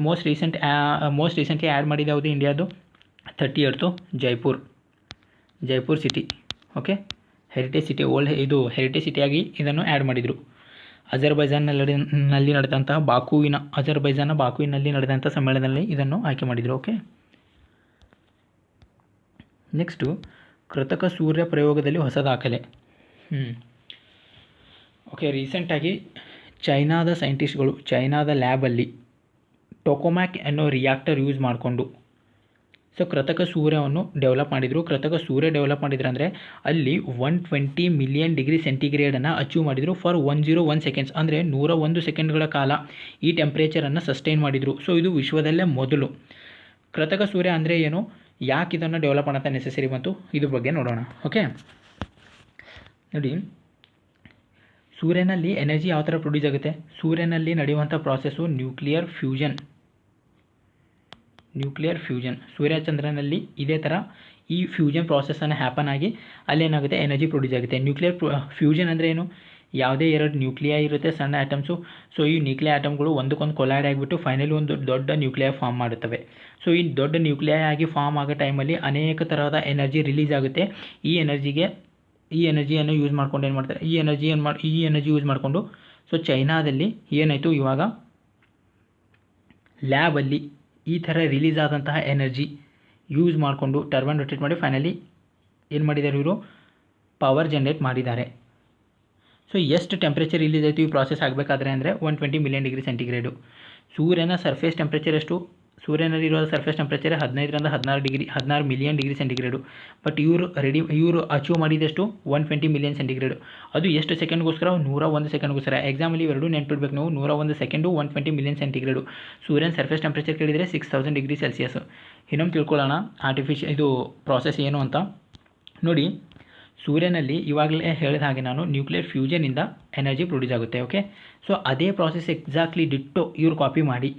ಮೋಸ್ಟ್ ರೀಸೆಂಟ್ಲಿ ಆ್ಯಡ್ ಮಾಡಿದ ಯಾವುದು ಇಂಡಿಯಾದು 30th Jaipur city. Okay, heritage city, ಇದು ಹೆರಿಟೇಜ್ ಸಿಟಿಯಾಗಿ ಇದನ್ನು ಆ್ಯಡ್ ಮಾಡಿದರು. ಅಜರ್ಬೈಜಾನ್ನಲ್ಲಿ ನಡೆದಂತಹ ಬಾಕುವಿನಲ್ಲಿ ನಡೆದಂಥ ಸಮ್ಮೇಳನದಲ್ಲಿ ಇದನ್ನು ಆಯ್ಕೆ ಮಾಡಿದರು. ಓಕೆ, ನೆಕ್ಸ್ಟು ಕೃತಕ ಸೂರ್ಯ ಪ್ರಯೋಗದಲ್ಲಿ ಹೊಸ ದಾಖಲೆ. ಓಕೆ, ರೀಸೆಂಟಾಗಿ ಚೈನಾದ ಸೈಂಟಿಸ್ಟ್ಗಳು ಚೈನಾದ ಲ್ಯಾಬಲ್ಲಿ ಟೊಕೊಮ್ಯಾಕ್ ಅನ್ನೋ ರಿಯಾಕ್ಟರ್ ಯೂಸ್ ಮಾಡಿಕೊಂಡು ಕೃತಕ ಸೂರ್ಯವನ್ನು ಡೆವಲಪ್ ಮಾಡಿದರು. ಕೃತಕ ಸೂರ್ಯ ಡೆವಲಪ್ ಮಾಡಿದ್ರಂದರೆ ಅಲ್ಲಿ 120 ಮಿಲಿಯನ್ ಡಿಗ್ರಿ ಸೆಂಟಿಗ್ರೇಡನ್ನು ಅಚೀವ್ ಮಾಡಿದರು ಫಾರ್ 101 ಸೆಕೆಂಡ್ಸ್, ಅಂದರೆ 101 ಸೆಕೆಂಡ್ಗಳ ಕಾಲ ಈ ಟೆಂಪ್ರೇಚರನ್ನು ಸಸ್ಟೈನ್ ಮಾಡಿದರು. ಇದು ವಿಶ್ವದಲ್ಲೇ ಮೊದಲು. ಕೃತಕ ಸೂರ್ಯ ಅಂದರೆ ಏನು, ಯಾಕೆ ಇದನ್ನು ಡೆವಲಪ್ ಮಾಡೋಂಥ ನೆಸೆಸರಿ ಬಂತು, ಇದ್ರ ಬಗ್ಗೆ ನೋಡೋಣ. ಓಕೆ, ನೋಡಿ, ಸೂರ್ಯನಲ್ಲಿ ಎನರ್ಜಿ ಯಾವ ಥರ ಪ್ರೊಡ್ಯೂಸ್ ಆಗುತ್ತೆ. ಸೂರ್ಯನಲ್ಲಿ ನಡೆಯುವಂಥ ಪ್ರಾಸೆಸ್ಸು ನ್ಯೂಕ್ಲಿಯರ್ ಫ್ಯೂಷನ್. ಸೂರ್ಯಚಂದ್ರನಲ್ಲಿ ಇದೇ ಥರ ಈ ಫ್ಯೂಷನ್ ಪ್ರಾಸೆಸ್ಸನ್ನು ಹ್ಯಾಪನ್ ಆಗಿ ಅಲ್ಲೇನಾಗುತ್ತೆ, ಎನರ್ಜಿ ಪ್ರೊಡ್ಯೂಸ್ ಆಗುತ್ತೆ. ನ್ಯೂಕ್ಲಿಯರ್ ಫ್ಯೂಷನ್ ಅಂದರೆ ಏನು, ಯಾವುದೇ 2 ನ್ಯೂಕ್ಲಿಯೈ ಇರುತ್ತೆ, ಸಣ್ಣ ಆಟಮ್ಸು. ಈ ನ್ಯೂಕ್ಲಿಯರ್ ಆಟಮ್ಗಳು ಒಂದಕ್ಕೊಂದು ಕೊಲೈಡ್ ಆಗಿಬಿಟ್ಟು ಫೈನಲಿ ಒಂದು ದೊಡ್ಡ ನ್ಯೂಕ್ಲಿಯರ್ ಫಾರ್ಮ್ ಮಾಡುತ್ತವೆ. ಈ ದೊಡ್ಡ ನ್ಯೂಕ್ಲಿಯೈ ಆಗಿ ಫಾರ್ಮ್ ಆಗೋ ಟೈಮಲ್ಲಿ ಅನೇಕ ತರಹದ ಎನರ್ಜಿ ರಿಲೀಸ್ ಆಗುತ್ತೆ. ಈ ಎನರ್ಜಿಯನ್ನು ಯೂಸ್ ಮಾಡ್ಕೊಂಡು ಏನು ಮಾಡ್ತಾರೆ, ಈ ಎನರ್ಜಿ ಯೂಸ್ ಮಾಡಿಕೊಂಡು ಚೈನಾದಲ್ಲಿ ಏನಾಯಿತು, ಇವಾಗ ಲ್ಯಾಬಲ್ಲಿ ಈ ಥರ ರಿಲೀಸ್ ಆದಂತಹ ಎನರ್ಜಿ ಯೂಸ್ ಮಾಡಿಕೊಂಡು ಟರ್ಬೈನ್ ರೊಟೇಟ್ ಮಾಡಿ ಫೈನಲಿ ಏನು ಮಾಡಿದ್ದಾರೆ, ಇವರು ಪವರ್ ಜನ್ರೇಟ್ ಮಾಡಿದ್ದಾರೆ. ಎಷ್ಟು ಟೆಂಪ್ರೇಚರ್ ರಿಲೀಸ್ ಆಯಿತು ಈ ಪ್ರಾಸೆಸ್ ಆಗಬೇಕಾದ್ರೆ ಅಂದರೆ 120 ಮಿಲಿಯನ್ ಡಿಗ್ರಿ ಸೆಂಟಿಗ್ರೇಡು. ಸೂರ್ಯನ ಸರ್ಫೇಸ್ ಟೆಂಪ್ರೇಚರ್ ಎಷ್ಟು, ಸೂರ್ಯನಲ್ಲಿರುವ ಸರ್ಫೇಸ್ ಟೆಂಪ್ರೇಚರ್ 15ರಿಂದ 16 ಮಿಲಿಯನ್ ಡಿಗ್ರಿ ಸೆಂಟಿಗ್ರೇಡು. ಬಟ್ ಇವರು ಅಚೀವ್ ಮಾಡಿದಷ್ಟು 120 ಮಿಲಿಯನ್ ಸೆಂಟಿಗ್ರೇಡು. ಅದು ಎಷ್ಟು ಸೆಕೆಂಡ್ಗೋಸ್ಕರ, 101 ಸೆಕೆಂಡ್ಗೋಸ್ಕರ. ಎಕ್ಸಾಮಲ್ಲಿ ಇವೆರಡು ನೆನ್ಪಿಡ್ಬೇಕು ನಾವು, 101 ಸೆಕೆಂಡು 120 ಮಿಲಿಯನ್ ಸೆಂಟಿಗ್ರೇಡು. ಸೂರ್ಯನ ಸರ್ಫೇಸ್ ಟೆಂಪ್ರೇಚರ್ ಕೇಳಿದರೆ 6000 ಡಿಗ್ರಿ ಸೆಲ್ಸಿಯಸ್. ಇನ್ನೊಂದು ತಿಳ್ಕೊಳ್ಳೋಣ ಇದು ಪ್ರಾಸೆಸ್ ಏನು ಅಂತ ನೋಡಿ. ಸೂರ್ಯನಲ್ಲಿ ಇವಾಗಲೇ ಹೇಳಿದ ಹಾಗೆ ನಾನು ನ್ಯೂಕ್ಲಿಯರ್ ಫ್ಯೂಷನಿಂದ ಎನರ್ಜಿ ಪ್ರೊಡ್ಯೂಸ್ ಆಗುತ್ತೆ. ಓಕೆ, ಅದೇ ಪ್ರಾಸೆಸ್ ಎಕ್ಸಾಕ್ಟ್ಲಿ ಡಿಟ್ಟೋ ಇವರು ಕಾಪಿ ಮಾಡಿ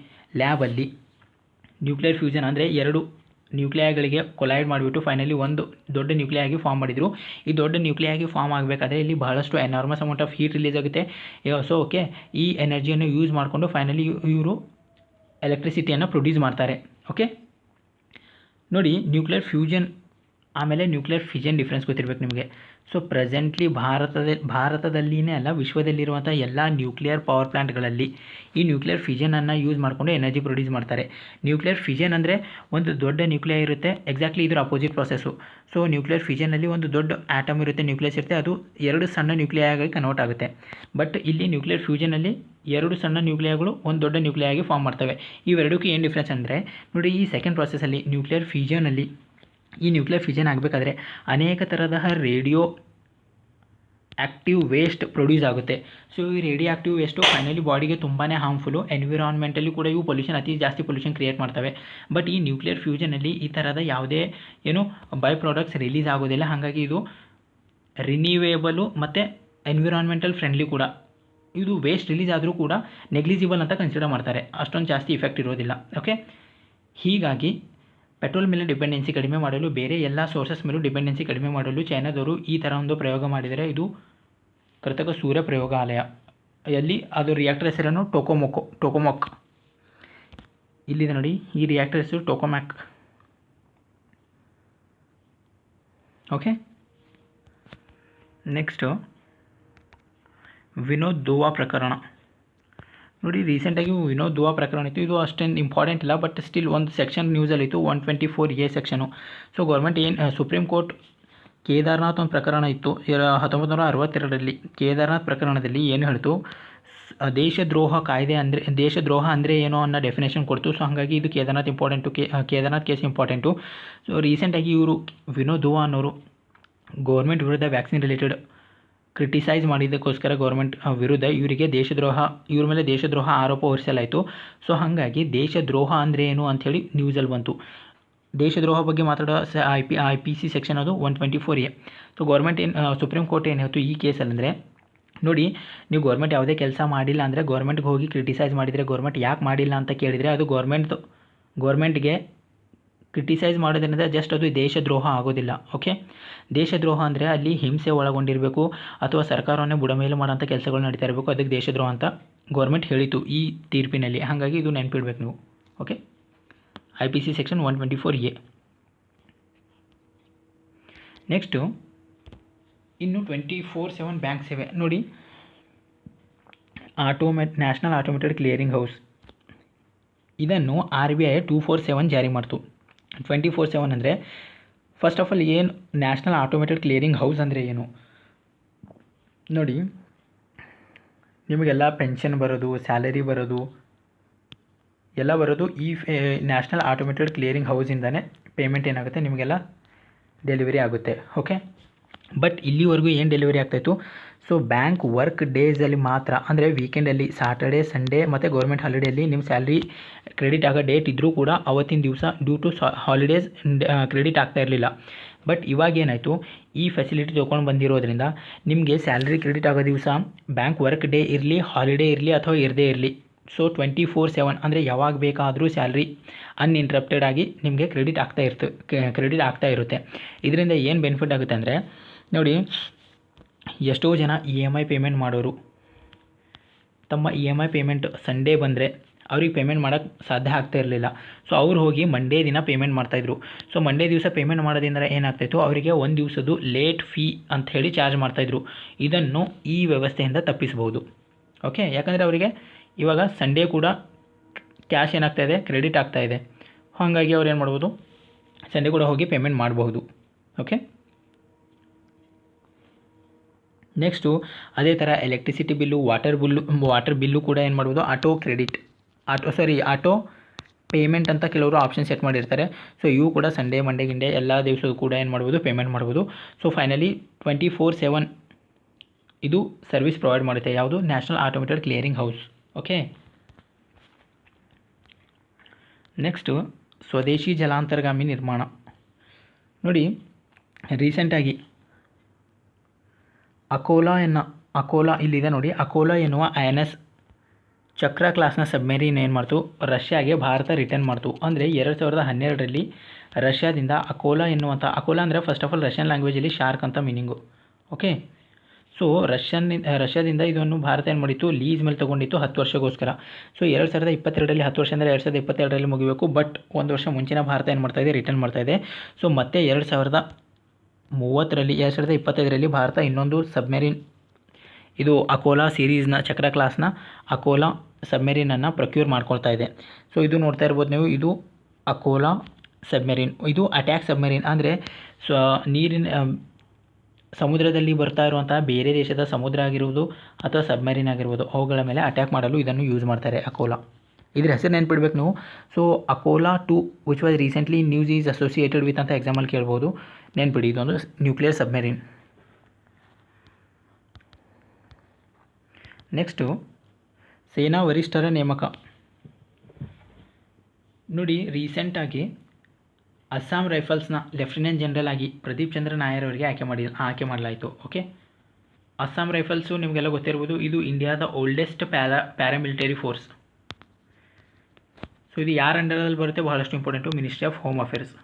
ಲ್ಯಾಬಲ್ಲಿ ನ್ಯೂಕ್ಲಿಯರ್ ಫ್ಯೂಷನ್ ಅಂದರೆ 2 ನ್ಯೂಕ್ಲಿಯೈಗಳಿಗೆ ಕೊಲೈಡ್ ಮಾಡಿಬಿಟ್ಟು ಫೈನಲಿ ಒಂದು ದೊಡ್ಡ ನ್ಯೂಕ್ಲಿಯೈ ಆಗಿ ಫಾರ್ಮ್ ಮಾಡಿದರು. ಈ ದೊಡ್ಡ ನ್ಯೂಕ್ಲಿಯೈ ಆಗಿ ಫಾರ್ಮ್ ಆಗಬೇಕಾದ್ರೆ ಇಲ್ಲಿ ಬಹಳಷ್ಟು enormous amount of heat release ಆಗುತ್ತೆ. ಓಕೆ, ಈ ಎನರ್ಜಿಯನ್ನು ಯೂಸ್ ಮಾಡಿಕೊಂಡು ಫೈನಲಿ ಇವರು ಎಲೆಕ್ಟ್ರಿಸಿಟಿಯನ್ನು ಪ್ರೊಡ್ಯೂಸ್ ಮಾಡ್ತಾರೆ. ಓಕೆ, ನೋಡಿ, ನ್ಯೂಕ್ಲಿಯರ್ ಫ್ಯೂಷನ್ ಆಮೇಲೆ ನ್ಯೂಕ್ಲಿಯರ್ ಫಿಷನ್ ಡಿಫ್ರೆನ್ಸ್ ಗೊತ್ತಿರಬೇಕು ನಿಮಗೆ. ಪ್ರೆಸೆಂಟ್ಲಿ ಭಾರತದಲ್ಲಿನೇ ಅಲ್ಲ, ವಿಶ್ವದಲ್ಲಿರುವಂಥ ಎಲ್ಲ ನ್ಯೂಕ್ಲಿಯರ್ ಪವರ್ ಪ್ಲಾಂಟ್ಗಳಲ್ಲಿ ಈ ನ್ಯೂಕ್ಲಿಯರ್ ಫಿಷನನ್ನು ಯೂಸ್ ಮಾಡಿಕೊಂಡು ಎನರ್ಜಿ ಪ್ರೊಡ್ಯೂಸ್ ಮಾಡ್ತಾರೆ. ನ್ಯೂಕ್ಲಿಯರ್ ಫಿಷನ್ ಅಂದರೆ ಒಂದು ದೊಡ್ಡ ನ್ಯೂಕ್ಲಿಯೈ ಇರುತ್ತೆ, ಎಕ್ಸಾಕ್ಟ್ಲಿ ಇದರ ಅಪೋಸಿಟ್ ಪ್ರಾಸೆಸ್ಸು. ನ್ಯೂಕ್ಲಿಯರ್ ಫಿಷನಲ್ಲಿ ಒಂದು ದೊಡ್ಡ ಆಟಮ್ ಇರುತ್ತೆ, ನ್ಯೂಕ್ಲಿಯಸ್ ಇರುತ್ತೆ, ಅದು 2 ಸಣ್ಣ ನ್ಯೂಕ್ಲಿಯೈ ಆಗಿ ಕನ್ವರ್ಟ್ ಆಗುತ್ತೆ. ಬಟ್ ಇಲ್ಲಿ ನ್ಯೂಕ್ಲಿಯರ್ ಫ್ಯೂಷನಲ್ಲಿ 2 ಸಣ್ಣ ನ್ಯೂಕ್ಲಿಯೈಗಳು ಒಂದು ದೊಡ್ಡ ನ್ಯೂಕ್ಲಿಯೈ ಆಗಿ ಫಾರ್ಮ್ ಮಾಡ್ತವೆ. ಇವೆರಡಕ್ಕೂ ಏನು ಡಿಫ್ರೆನ್ಸ್ ಅಂದರೆ ನೋಡಿ, ಈ ಸೆಕೆಂಡ್ ಪ್ರಾಸೆಸ್ಸಲ್ಲಿ ನ್ಯೂಕ್ಲಿಯರ್ ಫಿಷನ್ ಆಗಬೇಕಾದ್ರೆ ಅನೇಕ ಥರದ ರೇಡಿಯೋ ಆ್ಯಕ್ಟಿವ್ ವೇಸ್ಟ್ ಪ್ರೊಡ್ಯೂಸ್ ಆಗುತ್ತೆ. ಈ ರೇಡಿಯೋ ಆ್ಯಕ್ಟಿವ್ ವೇಸ್ಟು ಫೈನಲಿ ಬಾಡಿಗೆ ತುಂಬಾ ಹಾರ್ಮ್ಫುಲ್ಲು. ಎನ್ವಿರಾನ್ಮೆಂಟಲ್ಲಿ ಕೂಡ ಇವು ಅತಿ ಜಾಸ್ತಿ ಪೊಲ್ಯೂಷನ್ ಕ್ರಿಯೇಟ್ ಮಾಡ್ತವೆ. ಬಟ್ ಈ ನ್ಯೂಕ್ಲಿಯರ್ ಫ್ಯೂಷನಲ್ಲಿ ಈ ಥರದ ಯಾವುದೇ ಬೈ ಪ್ರಾಡಕ್ಟ್ಸ್ ರಿಲೀಸ್ ಆಗೋದಿಲ್ಲ. ಹಾಗಾಗಿ ಇದು ರಿನ್ಯೂವೇಬಲು ಮತ್ತು ಎನ್ವಿರಾನ್ಮೆಂಟಲ್ ಫ್ರೆಂಡ್ಲಿ ಕೂಡ. ಇದು ವೇಸ್ಟ್ ರಿಲೀಸ್ ಆದರೂ ಕೂಡ ನೆಗ್ಲಿಜಿಬಲ್ ಅಂತ ಕನ್ಸಿಡರ್ ಮಾಡ್ತಾರೆ, ಅಷ್ಟೊಂದು ಜಾಸ್ತಿ ಇಫೆಕ್ಟ್ ಇರೋದಿಲ್ಲ. ಓಕೆ, ಹೀಗಾಗಿ ಪೆಟ್ರೋಲ್ ಮೇಲೆ ಡಿಪೆಂಡೆನ್ಸಿ ಕಡಿಮೆ ಮಾಡಲು, ಬೇರೆ ಎಲ್ಲ ಸೋರ್ಸಸ್ ಮೇಲೂ ಡಿಪೆಂಡೆನ್ಸಿ ಕಡಿಮೆ ಮಾಡಲು ಚೈನಾದವರು ಈ ಥರ ಒಂದು ಪ್ರಯೋಗ ಮಾಡಿದರೆ ಇದು ಕೃತಕ ಸೂರ್ಯ ಪ್ರಯೋಗಾಲಯ. ಎಲ್ಲಿ ಅದು ರಿಯಾಕ್ಟರ್ ಹೆಸರನ್ನು ಟೊಕೊಮ್ಯಾಕ್. ಇಲ್ಲಿದೆ ನೋಡಿ, ಈ ರಿಯಾಕ್ಟರ್ ಹೆಸರು ಟೊಕೊಮ್ಯಾಕ್. ಓಕೆ, ನೆಕ್ಸ್ಟು ವಿನೋದ್ ದುವಾ ಪ್ರಕರಣ. ನೋಡಿ, ರೀಸೆಂಟಾಗಿ ವಿನೋದ್ ದುವಾ ಪ್ರಕರಣ ಇತ್ತು. ಇದು ಅಷ್ಟೇನು ಇಂಪಾರ್ಟೆಂಟ್ ಇಲ್ಲ, ಬಟ್ ಸ್ಟಿಲ್ ಒಂದು ಸೆಕ್ಷನ್ ನ್ಯೂಸಲ್ಲಿತ್ತು, 124A section. Government supreme court Kedarnath ಒಂದು ಪ್ರಕರಣ ಇತ್ತು 1962ರಲ್ಲಿ. ಕೇದಾರ್ನಾಥ್ ಪ್ರಕರಣದಲ್ಲಿ ಏನು ಹೇಳ್ತು, ದೇಶದ್ರೋಹ ಕಾಯ್ದೆ ಅಂದರೆ ದೇಶದ್ರೋಹ ಅಂದರೆ ಏನೋ ಅನ್ನೋ ಡೆಫಿನೇಷನ್ ಕೊಡ್ತು. ಹಾಗಾಗಿ ಇದು ಕೇದಾರ್ನಾಥ್ ಕೇಸ್ ಇಂಪಾರ್ಟೆಂಟು. ರೀಸೆಂಟಾಗಿ ಇವರು ವಿನೋದ್ ದುವಾ ಅನ್ನೋರು ಗೌರ್ಮೆಂಟ್ ವಿರುದ್ಧ ವ್ಯಾಕ್ಸಿನ್ ರಿಲೇಟೆಡ್ ಕ್ರಿಟಿಸೈಸ್ ಮಾಡಿದ್ದಕ್ಕೋಸ್ಕರ ಗೌರ್ಮೆಂಟ್ ವಿರುದ್ಧ ಇವ್ರ ಮೇಲೆ ದೇಶದ್ರೋಹ ಆರೋಪ ಹೊರಿಸಲಾಯಿತು. ಹಾಗಾಗಿ ದೇಶದ್ರೋಹ ಅಂದರೆ ಏನು ಅಂಥೇಳಿ ನ್ಯೂಸಲ್ಲಿ ಬಂತು. ದೇಶದ್ರೋಹ ಬಗ್ಗೆ ಮಾತಾಡೋ IPC ಸೆಕ್ಷನ್ ಅದು 124A. ಗೌರ್ಮೆಂಟ್ ಸುಪ್ರೀಂ ಕೋರ್ಟ್ ಏನು ಹೇಳ್ತು ಈ ಕೇಸಲ್ಲಿ ಅಂದರೆ ನೋಡಿ, ನೀವು ಗೌರ್ಮೆಂಟ್ ಯಾವುದೇ ಕೆಲಸ ಮಾಡಿಲ್ಲ ಅಂದರೆ ಗೌರ್ಮೆಂಟ್ಗೆ ಹೋಗಿ ಕ್ರಿಟಿಸೈಸ್ ಮಾಡಿದರೆ, ಗೌರ್ಮೆಂಟ್ ಯಾಕೆ ಮಾಡಿಲ್ಲ ಅಂತ ಕೇಳಿದರೆ ಅದು ಗೌರ್ಮೆಂಟ್ಗೆ ಕ್ರಿಟಿಸೈಸ್ ಮಾಡೋದ್ರಿಂದ ಜಸ್ಟ್ ಅದು ದೇಶದ್ರೋಹ ಆಗೋದಿಲ್ಲ. ಓಕೆ, ದೇಶದ್ರೋಹ ಅಂದರೆ ಅಲ್ಲಿ ಹಿಂಸೆ ಒಳಗೊಂಡಿರಬೇಕು ಅಥವಾ ಸರ್ಕಾರವನ್ನೇ ಬುಡಮೇಲು ಮಾಡೋಂಥ ಕೆಲಸಗಳು ನಡೀತಾ ಇರಬೇಕು, ಅದಕ್ಕೆ ದೇಶದ್ರೋಹ ಅಂತ ಗೌರ್ಮೆಂಟ್ ಹೇಳಿತು ಈ ತೀರ್ಪಿನಲ್ಲಿ. ಹಾಗಾಗಿ ಇದು ನೆನಪಿಡ್ಬೇಕು ನೀವು. Okay, IPC section 124A. Next ಇನ್ನು 24/7 ಬ್ಯಾಂಕ್ ಸೇವೆ ನೋಡಿ. ನ್ಯಾಷನಲ್ ಆಟೋಮೇಟೆಡ್ ಕ್ಲಿಯರಿಂಗ್ ಹೌಸ್ ಇದನ್ನು RBI 247 ಜಾರಿ ಮಾಡ್ತು. 24/7 ಅಂದರೆ ಫಸ್ಟ್ ಆಫ್ ಆಲ್ ಏನು ನ್ಯಾಷನಲ್ ಆಟೋಮೇಟೆಡ್ ಕ್ಲಿಯರಿಂಗ್ ಹೌಸ್ ಅಂದರೆ ಏನು ನೋಡಿ. ನಿಮಗೆಲ್ಲ ಪೆನ್ಷನ್ ಬರೋದು, ಸ್ಯಾಲರಿ ಬರೋದು ಎಲ್ಲ ಬರೋದು ಈ ನ್ಯಾಷನಲ್ ಆಟೋಮೇಟೆಡ್ ಕ್ಲಿಯರಿಂಗ್ ಹೌಸಿಂದನೇ ಪೇಮೆಂಟ್ ಏನಾಗುತ್ತೆ ನಿಮಗೆಲ್ಲ ಡೆಲಿವರಿ ಆಗುತ್ತೆ. ಓಕೆ, ಬಟ್ ಇಲ್ಲಿವರೆಗೂ ಏನು ಡೆಲಿವರಿ ಆಗ್ತಾಯಿತ್ತು, ಸೊ ಬ್ಯಾಂಕ್ ವರ್ಕ್ ಡೇಸಲ್ಲಿ ಮಾತ್ರ, ಅಂದರೆ ವೀಕೆಂಡಲ್ಲಿ ಸಾಟರ್ಡೆ ಸಂಡೇ ಮತ್ತು ಗೌರ್ಮೆಂಟ್ ಹಾಲಿಡೇಯಲ್ಲಿ ನಿಮ್ಮ ಸ್ಯಾಲ್ರಿ ಕ್ರೆಡಿಟ್ ಆಗೋ ಡೇಟ್ ಇದ್ದರೂ ಕೂಡ ಅವತ್ತಿನ ದಿವಸ ಡ್ಯೂ ಟು ಹಾಲಿಡೇಸ್ ಕ್ರೆಡಿಟ್ ಆಗ್ತಾ ಇರಲಿಲ್ಲ. ಬಟ್ ಇವಾಗ ಏನಾಯಿತು, ಈ ಫೆಸಿಲಿಟಿ ತೊಗೊಂಡು ಬಂದಿರೋದ್ರಿಂದ ನಿಮಗೆ ಸ್ಯಾಲ್ರಿ ಕ್ರೆಡಿಟ್ ಆಗೋ ದಿವಸ ಬ್ಯಾಂಕ್ ವರ್ಕ್ ಡೇ ಇರಲಿ, ಹಾಲಿಡೇ ಇರಲಿ ಅಥವಾ ಇರದೇ ಇರಲಿ, ಸೊ 24/7 ಅಂದರೆ ಯಾವಾಗ ಬೇಕಾದರೂ ಸ್ಯಾಲ್ರಿ ಅನ್ಇಂಟ್ರಪ್ಟೆಡ್ ಆಗಿ ನಿಮಗೆ ಕ್ರೆಡಿಟ್ ಆಗ್ತಾ ಇರುತ್ತೆ. ಇದರಿಂದ ಏನು ಬೆನಿಫಿಟ್ ಆಗುತ್ತೆ ಅಂದರೆ ನೋಡಿ, ಎಷ್ಟೋ ಜನ EMI ಪೇಮೆಂಟ್ ಮಾಡೋರು ತಮ್ಮ EMI ಪೇಮೆಂಟ್ ಸಂಡೇ ಬಂದರೆ ಅವ್ರಿಗೆ ಪೇಮೆಂಟ್ ಮಾಡೋಕ್ಕೆ ಸಾಧ್ಯ ಆಗ್ತಾ ಇರಲಿಲ್ಲ. ಸೊ ಅವ್ರು ಹೋಗಿ ಮಂಡೇ ದಿನ ಪೇಮೆಂಟ್ ಮಾಡ್ತಾಯಿದ್ರು. ಸೊ ಮಂಡೇ ದಿವಸ ಪೇಮೆಂಟ್ ಮಾಡೋದ್ರಿಂದ ಏನಾಗ್ತಾಯಿತ್ತು, ಅವರಿಗೆ ಒಂದು ದಿವಸದ್ದು ಲೇಟ್ ಫೀ ಅಂತ ಹೇಳಿ ಚಾರ್ಜ್ ಮಾಡ್ತಾಯಿದ್ರು. ಇದನ್ನು ಈ ವ್ಯವಸ್ಥೆಯಿಂದ ತಪ್ಪಿಸ್ಬೋದು. ಓಕೆ, ಯಾಕಂದರೆ ಅವರಿಗೆ ಇವಾಗ ಸಂಡೇ ಕೂಡ ಕ್ಯಾಶ್ ಏನಾಗ್ತಾಯಿದೆ, ಕ್ರೆಡಿಟ್ ಆಗ್ತಾಯಿದೆ. ಹಾಗಾಗಿ ಅವ್ರು ಏನು ಮಾಡ್ಬೋದು, ಸಂಡೇ ಕೂಡ ಹೋಗಿ ಪೇಮೆಂಟ್ ಮಾಡಬಹುದು. ಓಕೆ, ನೆಕ್ಸ್ಟು ಅದೇ ಥರ ಎಲೆಕ್ಟ್ರಿಸಿಟಿ ಬಿಲ್ಲು, ವಾಟರ್ ಬಿಲ್ಲು ಕೂಡ ಏನು ಮಾಡ್ಬೋದು, ಆಟೋ ಪೇಮೆಂಟ್ ಅಂತ ಕೆಲವರು ಆಪ್ಷನ್ ಸೆಟ್ ಮಾಡಿರ್ತಾರೆ. ಸೊ ಇವು ಕೂಡ ಸಂಡೇ ಮಂಡೇ ಗಿಂಡೇ ಎಲ್ಲ ದಿವಸವೂ ಕೂಡ ಏನು ಮಾಡ್ಬೋದು, ಪೇಮೆಂಟ್ ಮಾಡ್ಬೋದು. ಸೊ ಫೈನಲಿ 24/7 ಇದು ಸರ್ವಿಸ್ ಪ್ರೊವೈಡ್ ಮಾಡುತ್ತೆ. ಯಾವುದು, national automated clearing house. Okay, next ಸ್ವದೇಶಿ ಜಲಾಂತರ್ಗಾಮಿ ನಿರ್ಮಾಣ ನೋಡಿ. ರೀಸೆಂಟಾಗಿ ಅಕೋಲಾ ಇಲ್ಲಿದೆ ನೋಡಿ. ಅಕೋಲಾ ಎನ್ನುವ INS ಚಕ್ರ ಕ್ಲಾಸ್ನ ಸಬ್ಮೆರೀನ್ ಏನು ಮಾಡ್ತು, ರಷ್ಯಾಗೆ ಭಾರತ ರಿಟರ್ನ್ ಮಾಡ್ತು. ಅಂದರೆ 2012ರಲ್ಲಿ ರಷ್ಯಾದಿಂದ ಅಕೋಲಾ ಅಂದರೆ ಫಸ್ಟ್ ಆಫ್ ಆಲ್ ರಷ್ಯನ್ ಲ್ಯಾಂಗ್ವೇಜಲ್ಲಿ ಶಾರ್ಕ್ ಅಂತ ಮೀನಿಂಗು. ಓಕೆ, ಸೊ ರಷ್ಯಾದಿಂದ ಇದನ್ನು ಭಾರತ ಏನು ಮಾಡಿತ್ತು, ಲೀಸ್ ಮೇಲೆ ತೊಗೊಂಡಿತ್ತು 10 ವರ್ಷಗೋಸ್ಕರ. ಸೊ 2022ರಲ್ಲಿ 10 ವರ್ಷ ಅಂದರೆ 2022ರಲ್ಲಿ ಮುಗಿಬೇಕು. ಬಟ್ ಒಂದು ವರ್ಷ ಮುಂಚಿನ ಭಾರತ ಏನು ಮಾಡ್ತಾಯಿದೆ, ರಿಟರ್ನ್ ಮಾಡ್ತಾಯಿದೆ. ಸೊ ಮತ್ತೆ 2025ರಲ್ಲಿ ಭಾರತ ಇನ್ನೊಂದು ಸಬ್ಮೆರೀನ್, ಇದು ಅಕೋಲಾ ಸೀರೀಸ್ನ ಚಕ್ರ ಕ್ಲಾಸ್ನ ಅಕೋಲಾ ಸಬ್ಮೆರೀನನ್ನು ಪ್ರೊಕ್ಯೂರ್ ಮಾಡ್ಕೊಳ್ತಾ ಇದೆ. ಸೊ ಇದು ನೋಡ್ತಾ ಇರ್ಬೋದು ನೀವು, ಇದು ಅಕೋಲಾ ಸಬ್ಮೆರೀನ್. ಇದು ಅಟ್ಯಾಕ್ ಸಬ್ಮೆರೀನ್, ಅಂದರೆ ಸಮುದ್ರದಲ್ಲಿ ಬರ್ತಾ ಇರುವಂತಹ ಬೇರೆ ದೇಶದ ಸಮುದ್ರ ಆಗಿರುವುದು ಅಥವಾ ಸಬ್ಮೆರೀನ್ ಆಗಿರ್ಬೋದು, ಅವುಗಳ ಮೇಲೆ ಅಟ್ಯಾಕ್ ಮಾಡಲು ಇದನ್ನು ಯೂಸ್ ಮಾಡ್ತಾರೆ, ಅಕೋಲಾ. ಇದ್ರ ಹೆಸರು ನೆನ್ಪಿಡ್ಬೇಕು ನೀವು. So Akola 2 which was recently news is associated with ಅಂತ ಎಕ್ಸಾಮಲ್ಲಿ ಕೇಳ್ಬೋದು, ನೆನ್ಪಿಡಿ. ಇದೊಂದು ನ್ಯೂಕ್ಲಿಯರ್ ಸಬ್ಮೆರೀನ್. ನೆಕ್ಸ್ಟು ಸೇನಾ ವರಿಷ್ಠರ ನೇಮಕ ನೋಡಿ. ರೀಸೆಂಟಾಗಿ ಅಸ್ಸಾಂ ರೈಫಲ್ಸ್ನ ಲೆಫ್ಟಿನೆಂಟ್ ಜನರಲ್ ಆಗಿ ಪ್ರದೀಪ್ ಚಂದ್ರ ನಾಯರ್ ಅವರಿಗೆ ಆಯ್ಕೆ ಮಾಡಲಾಯಿತು. ಓಕೆ, ಅಸ್ಸಾಂ ರೈಫಲ್ಸು ನಿಮಗೆಲ್ಲ ಗೊತ್ತಿರ್ಬೋದು, ಇದು ಇಂಡಿಯಾದ ಓಲ್ಡೆಸ್ಟ್ ಪ್ಯಾರಾಮಿಲಿಟರಿ ಫೋರ್ಸ್. ಸೊ ಇದು ಯಾರ ಅಂಡರಲ್ಲಿ ಬರುತ್ತೆ, ಬಹಳಷ್ಟು important, ministry of home affairs.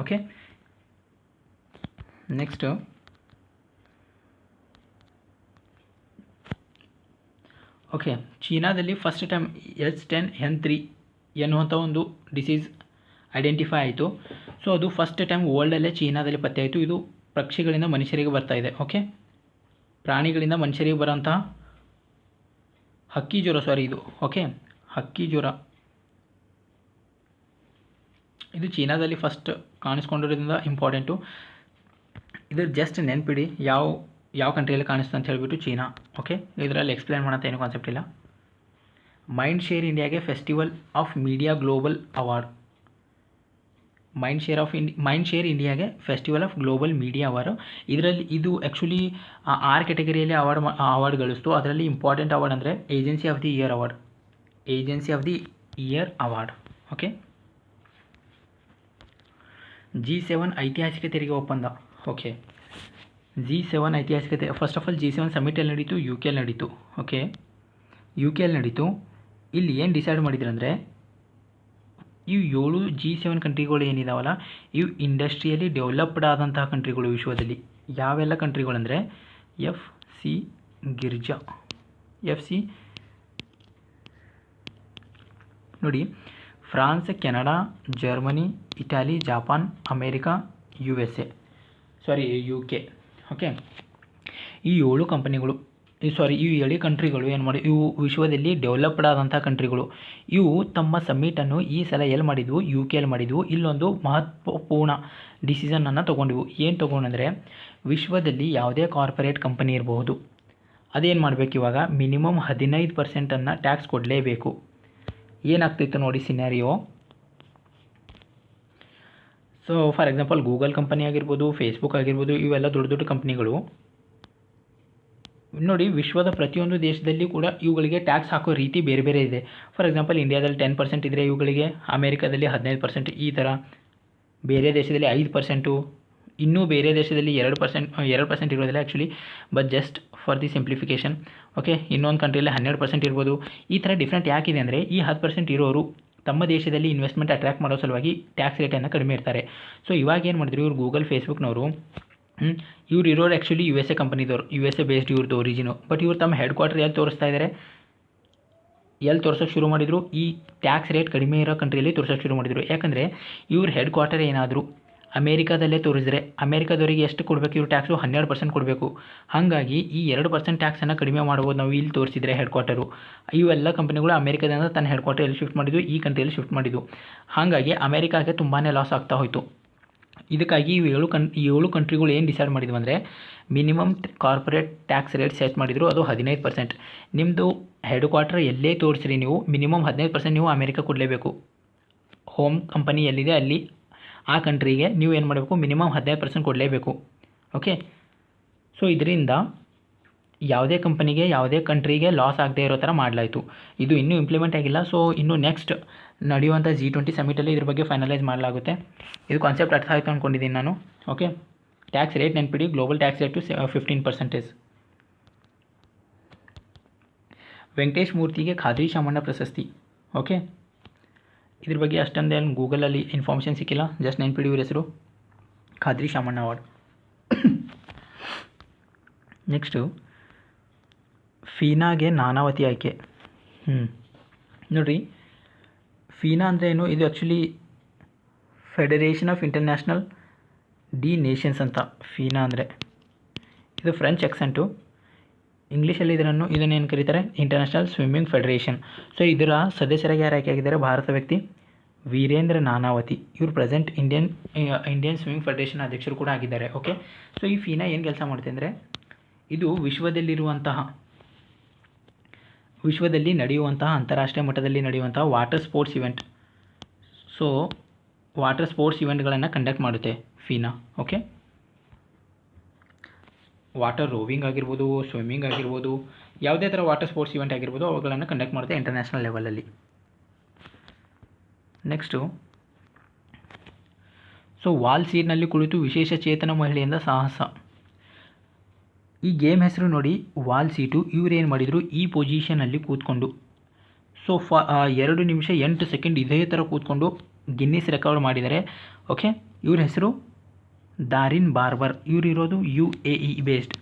Okay, next okay, ಚೀನಾದಲ್ಲಿ ಫಸ್ಟ್ ಟೈಮ್ H10N3 ಎನ್ನುವಂಥ ಒಂದು ಡಿಸೀಸ್ ಐಡೆಂಟಿಫೈ ಆಯಿತು. ಸೊ ಅದು ಫಸ್ಟ್ ಟೈಮ್ ವರ್ಲ್ಡಲ್ಲೇ ಚೀನಾದಲ್ಲಿ ಪತ್ತೆ ಆಯಿತು. ಇದು ಪಕ್ಷಿಗಳಿಂದ ಮನುಷ್ಯರಿಗೆ ಬರ್ತಾ ಇದೆ. ಓಕೆ, ಪ್ರಾಣಿಗಳಿಂದ ಮನುಷ್ಯರಿಗೆ ಬರೋಂತಹ ಹಕ್ಕಿ ಜ್ವರ ಇದು. ಓಕೆ, ಹಕ್ಕಿ ಜ್ವರ ಇದು ಚೀನಾದಲ್ಲಿ ಫಸ್ಟ್ ಕಾಣಿಸ್ಕೊಂಡಿರೋದ್ರಿಂದ ಇಂಪಾರ್ಟೆಂಟು. ಇದು ಜಸ್ಟ್ ನೆನ್ಪಿಡಿ, ಯಾವ ಕಂಟ್ರಿಯಲ್ಲಿ ಕಾಣಿಸ್ತು ಅಂತ ಹೇಳಿಬಿಟ್ಟು, ಚೀನಾ. ಓಕೆ, ಇದರಲ್ಲಿ ಎಕ್ಸ್ಪ್ಲೇನ್ ಮಾಡೋಂಥ ಏನು ಕಾನ್ಸೆಪ್ಟ್ ಇಲ್ಲ. ಮೈಂಡ್ ಶೇರ್ ಇಂಡಿಯಾಗೆ festival of media global award. Mind share ಇಂಡಿಯಾಗೆ festival of global media award. ಇದು ಆ್ಯಕ್ಚುಲಿ 6 ಕೆಟಗರಿಯಲ್ಲಿ ಅವಾರ್ಡ್ ಗಳಿಸ್ತು. ಅದರಲ್ಲಿ ಇಂಪಾರ್ಟೆಂಟ್ ಅವಾರ್ಡ್ ಅಂದರೆ agency of the year award. Okay, G7 ಐತಿಹಾಸಿಕ ತೆರಿಗೆ ಒಪ್ಪಂದ. ಓಕೆ, G7 ಐತಿಹಾಸಿಕತೆ. First of all G7 summit ಎಲ್ಲಿ ನಡೀತು? ಯು ಕೆ ಅಲ್ಲಿ ನಡೀತು. ಓಕೆ, ಯು ಕೆ ಅಲ್ಲಿ ನಡೀತು. ಇಲ್ಲಿ ಏನು ಡಿಸೈಡ್ ಮಾಡಿದ್ರು ಅಂದರೆ, ಇವು 7 G7 ಕಂಟ್ರಿಗಳು ಏನಿದಾವಲ್ಲ, ಇವು ಇಂಡಸ್ಟ್ರಿಯಲಿ ಡೆವಲಪ್ಡ್ ಆದಂತಹ ಕಂಟ್ರಿಗಳು ವಿಶ್ವದಲ್ಲಿ. ಯಾವೆಲ್ಲ ಕಂಟ್ರಿಗಳಂದರೆ FC ಗಿರ್ಜಾ, FC ನೋಡಿ, France, Canada, Germany, Italy, Japan, America, USA, UK. Okay, ಈ 7 ಕಂಪನಿಗಳು, ಈ 7 ಕಂಟ್ರಿಗಳು ಏನು ಮಾಡಿ, ಇವು ವಿಶ್ವದಲ್ಲಿ ಡೆವಲಪ್ಡ್ ಆದಂಥ ಕಂಟ್ರಿಗಳು. ಇವು ತಮ್ಮ ಸಮ್ಮಿಟನ್ನು ಈ ಸಲ ಎಲ್ಲಿ ಮಾಡಿದ್ವು? UK ಅಲ್ಲಿ ಮಾಡಿದ್ವು. ಇಲ್ಲೊಂದು ಮಹತ್ವಪೂರ್ಣ ಡಿಸಿಷನನ್ನು ತೊಗೊಂಡಿವು. ಏನು ತೊಗೊಂಡಂದರೆ, ವಿಶ್ವದಲ್ಲಿ ಯಾವುದೇ ಕಾರ್ಪೊರೇಟ್ ಕಂಪನಿ ಇರಬಹುದು, ಅದೇನು ಮಾಡಬೇಕು ಇವಾಗ? ಮಿನಿಮಮ್ 15% ಟ್ಯಾಕ್ಸ್ ಕೊಡಲೇಬೇಕು. ಏನಾಗ್ತಿತ್ತು ನೋಡಿ scenario. So for example Google company ಆಗಿರ್ಬೋದು, ಫೇಸ್ಬುಕ್ ಆಗಿರ್ಬೋದು, ಇವೆಲ್ಲ ದೊಡ್ಡ ದೊಡ್ಡ ಕಂಪ್ನಿಗಳು ನೋಡಿ, ವಿಶ್ವದ ಪ್ರತಿಯೊಂದು ದೇಶದಲ್ಲಿ ಕೂಡ ಇವುಗಳಿಗೆ ಟ್ಯಾಕ್ಸ್ ಹಾಕೋ ರೀತಿ ಬೇರೆ ಬೇರೆ ಇದೆ. ಫಾರ್ ಎಕ್ಸಾಂಪಲ್ ಇಂಡಿಯಾದಲ್ಲಿ 10% ಇದ್ದರೆ ಇವುಗಳಿಗೆ ಅಮೇರಿಕಾದಲ್ಲಿ 15%, ಈ ಥರ. ಬೇರೆ ದೇಶದಲ್ಲಿ 5%, ಇನ್ನೂ ಬೇರೆ ದೇಶದಲ್ಲಿ 2% ಇರೋದಿಲ್ಲ actually, but just for the simplification. Okay, ಇನ್ನೊಂದು ಕಂಟ್ರಿಯಲ್ಲಿ 12% ಇರ್ಬೋದು. ಈ ಥರ ಡಿಫ್ರೆಂಟ್ ಯಾಕಿದೆ ಅಂದರೆ, ಈ 10% ಇರೋರು ತಮ್ಮ ದೇಶದಲ್ಲಿ ಇನ್ವೆಸ್ಟ್ಮೆಂಟ್ ಅಟ್ರ್ಯಾಕ್ಟ್ ಮಾಡೋ ಸಲುವಾಗಿ ಟ್ಯಾಕ್ಸ್ ರೇಟನ್ನು ಕಡಿಮೆ ಇರ್ತಾರೆ. ಸೊ ಇವಾಗ ಏನು ಮಾಡಿದ್ರು ಇವ್ರು ಗೂಗಲ್, ಫೇಸ್ಬುಕ್ನವರು, ಇವ್ರು ಇರೋರು ಆ್ಯಕ್ಚುಲಿ USA ಕಂಪನಿದವರು, USA ಬೇಸ್ಡ್ ಇವ್ರದ್ದು ಒರಿಜಿನು. ಬಟ್ ಇವ್ರು ತಮ್ಮ ಹೆಡ್ ಕ್ವಾರ್ಟರ್ ಎಲ್ಲಿ ತೋರಿಸ್ತಾ ಇದ್ದಾರೆ, ಎಲ್ಲಿ ತೋರ್ಸೋಕ್ಕೆ ಶುರು ಮಾಡಿದರು? ಈ ಟ್ಯಾಕ್ಸ್ ರೇಟ್ ಕಡಿಮೆ ಇರೋ ಕಂಟ್ರಿಯಲ್ಲಿ ತೋರ್ಸೋಕ್ಕೆ ಶುರು ಮಾಡಿದರು. ಯಾಕಂದರೆ ಇವ್ರ ಹೆಡ್ ಕ್ವಾರ್ಟರ್ ಏನಾದರೂ ಅಮೇರಿಕಾದಲ್ಲೇ ತೋರಿಸಿದ್ರೆ ಅಮೇರಿಕಾದವರಿಗೆ ಎಷ್ಟು ಕೊಡಬೇಕು? ಇವ್ರು ಟ್ಯಾಕ್ಸು 12% ಕೊಡಬೇಕು. ಹಾಗಾಗಿ ಈ 2% ಟ್ಯಾಕ್ಸನ್ನು ಕಡಿಮೆ ಮಾಡ್ಬೋದು ನಾವು ಇಲ್ಲಿ ತೋರಿಸಿದರೆ ಹೆಡ್ ಕ್ವಾರ್ಟರು. ಇವೆಲ್ಲ ಕಂಪನಿಗಳು ಅಮೇರಿಕಾದಿಂದ ತನ್ನ ಹೆಡ್ ಕ್ವಾರ್ಟರ್ ಎಲ್ಲಿ ಶಿಫ್ಟ್ ಮಾಡಿದ್ದು? ಈ ಕಂಟ್ರಿಯಲ್ಲಿ ಶಿಫ್ಟ್ ಮಾಡಿದ್ದು. ಹಾಗಾಗಿ ಅಮೇರಿಕಾಗೆ ತುಂಬಾ ಲಾಸ್ ಆಗ್ತಾ ಹೋಯಿತು. ಇದಕ್ಕಾಗಿ ಇವು 7 ಕಂಟ್ರಿಗಳು ಏನು ಡಿಸೈಡ್ ಮಾಡಿದ್ವು ಅಂದರೆ, minimum corporate tax rate set ಮಾಡಿದರು, ಅದು 15%. ನಿಮ್ಮದು ಹೆಡ್ ಕ್ವಾರ್ಟರ್ ಎಲ್ಲೇ ತೋರಿಸ್ರಿ ನೀವು, ಮಿನಿಮಮ್ 15% ನೀವು ಅಮೇರಿಕಾ ಕೊಡಲೇಬೇಕು. ಹೋಮ್ ಕಂಪನಿ ಎಲ್ಲಿದೆ ಅಲ್ಲಿ ಆ ಕಂಟ್ರಿಗೆ ನೀವು ಏನು ಮಾಡಬೇಕು? ಮಿನಿಮಮ್ 15% ಕೊಡಲೇಬೇಕು. ಓಕೆ, ಸೊ ಇದರಿಂದ ಯಾವುದೇ ಕಂಪನಿಗೆ, ಯಾವುದೇ ಕಂಟ್ರಿಗೆ ಲಾಸ್ ಆಗದೆ ಇರೋ ಥರ ಮಾಡಲಾಯಿತು. ಇದು ಇನ್ನೂ ಇಂಪ್ಲಿಮೆಂಟ್ ಆಗಿಲ್ಲ. ಸೊ ಇನ್ನು ನೆಕ್ಸ್ಟ್ ನಡೆಯುವಂಥ G20 ಸಮಿಟಲ್ಲಿ ಇದ್ರ ಬಗ್ಗೆ ಫೈನಲೈಸ್ ಮಾಡಲಾಗುತ್ತೆ. ಇದು ಕಾನ್ಸೆಪ್ಟ್ ಅರ್ಥ ಆಯಿತು ಅಂದ್ಕೊಂಡಿದ್ದೀನಿ ನಾನು. ಓಕೆ, ಟ್ಯಾಕ್ಸ್ ರೇಟ್ ನೆನ್ಪಿಡಿ, ಗ್ಲೋಬಲ್ ಟ್ಯಾಕ್ಸ್ ರೇಟು 15%. ವೆಂಕಟೇಶ್ ಮೂರ್ತಿಗೆ ಖಾದ್ರಿ ಶಾಮಣ್ಣ ಪ್ರಶಸ್ತಿ. ಓಕೆ, ಇದ್ರ ಬಗ್ಗೆ ಅಷ್ಟೊಂದೇನು ಗೂಗಲಲ್ಲಿ ಇನ್ಫಾರ್ಮೇಷನ್ ಸಿಕ್ಕಿಲ್ಲ, ಜಸ್ಟ್ ನೆನ್ಪಿಡಿ ಇವ್ರ ಹೆಸರು, ಖಾದ್ರಿ ಶಾಮಣ್ಣ ಅವಾರ್ಡ್. ನೆಕ್ಸ್ಟು ಫೀನಾಗೆ ನಾನಾವತಿ ಆಯ್ಕೆ. ನೋಡಿರಿ, ಫೀನಾ ಅಂದರೆ ಏನು? ಇದು actually federation of international D Nations ಅಂತ. ಫೀನಾ ಅಂದರೆ ಇದು ಫ್ರೆಂಚ್ ಆಕ್ಸೆಂಟು. ಇಂಗ್ಲೀಷಲ್ಲಿ ಇದನ್ನೇನು ಕರೀತಾರೆ? International swimming federation. ಸೊ ಇದರ ಸದಸ್ಯರಾಗಿ ಯಾರು ಆಯ್ಕೆ ಆಗಿದ್ದಾರೆ? ಭಾರತ ವ್ಯಕ್ತಿ ವೀರೇಂದ್ರ ನಾನಾವತಿ. ಇವರು ಪ್ರೆಸೆಂಟ್ ಇಂಡಿಯನ್ ಸ್ವಿಮ್ಮಿಂಗ್ ಫೆಡರೇಷನ್ ಅಧ್ಯಕ್ಷರು ಕೂಡ ಆಗಿದ್ದಾರೆ. ಓಕೆ, ಸೊ ಈ ಫೀನಾ ಏನು ಕೆಲಸ ಮಾಡುತ್ತೆ ಅಂದರೆ, ಇದು ವಿಶ್ವದಲ್ಲಿ ನಡೆಯುವಂತಹ ಅಂತಾರಾಷ್ಟ್ರೀಯ ಮಟ್ಟದಲ್ಲಿ ನಡೆಯುವಂತಹ water sports event. So water sports ಇವೆಂಟ್ಗಳನ್ನು ಕಂಡಕ್ಟ್ ಮಾಡುತ್ತೆ ಫೀನಾ. ಓಕೆ, ವಾಟರ್ ರೋವಿಂಗ್ ಆಗಿರ್ಬೋದು, ಸ್ವಿಮ್ಮಿಂಗ್ ಆಗಿರ್ಬೋದು, ಯಾವುದೇ ಥರ ವಾಟರ್ ಸ್ಪೋರ್ಟ್ಸ್ ಇವೆಂಟ್ ಆಗಿರ್ಬೋದು, ಅವುಗಳನ್ನು ಕಂಡಕ್ಟ್ ಮಾಡುತ್ತೆ ಇಂಟರ್ನ್ಯಾಷನಲ್ ಲೆವೆಲಲ್ಲಿ. ನೆಕ್ಸ್ಟು, ಸೊ ವಾಲ್ ಸೀಟ್ನಲ್ಲಿ ಕುಳಿತು ವಿಶೇಷ ಚೇತನ ಮಹಿಳೆಯಿಂದ ಸಾಹಸ. ಈ ಗೇಮ್ ಹೆಸರು ನೋಡಿ, ವಾಲ್ ಸೀಟು. ಇವ್ರೇನು ಮಾಡಿದರು? ಈ ಪೊಸಿಷನಲ್ಲಿ ಕೂತ್ಕೊಂಡು, ಸೊ 2 ನಿಮಿಷ 8 ಸೆಕೆಂಡ್ ಇದೇ ಥರ ಕೂತ್ಕೊಂಡು ಗಿನ್ನಿಸ್ ರೆಕಾರ್ಡ್ ಮಾಡಿದ್ದಾರೆ. ಓಕೆ, ಇವ್ರ ಹೆಸರು ದಾರಿನ್ ಬಾರ್ಬರ್. ಇವರು ಇರೋದು UAE ಬೇಸ್ಡ್,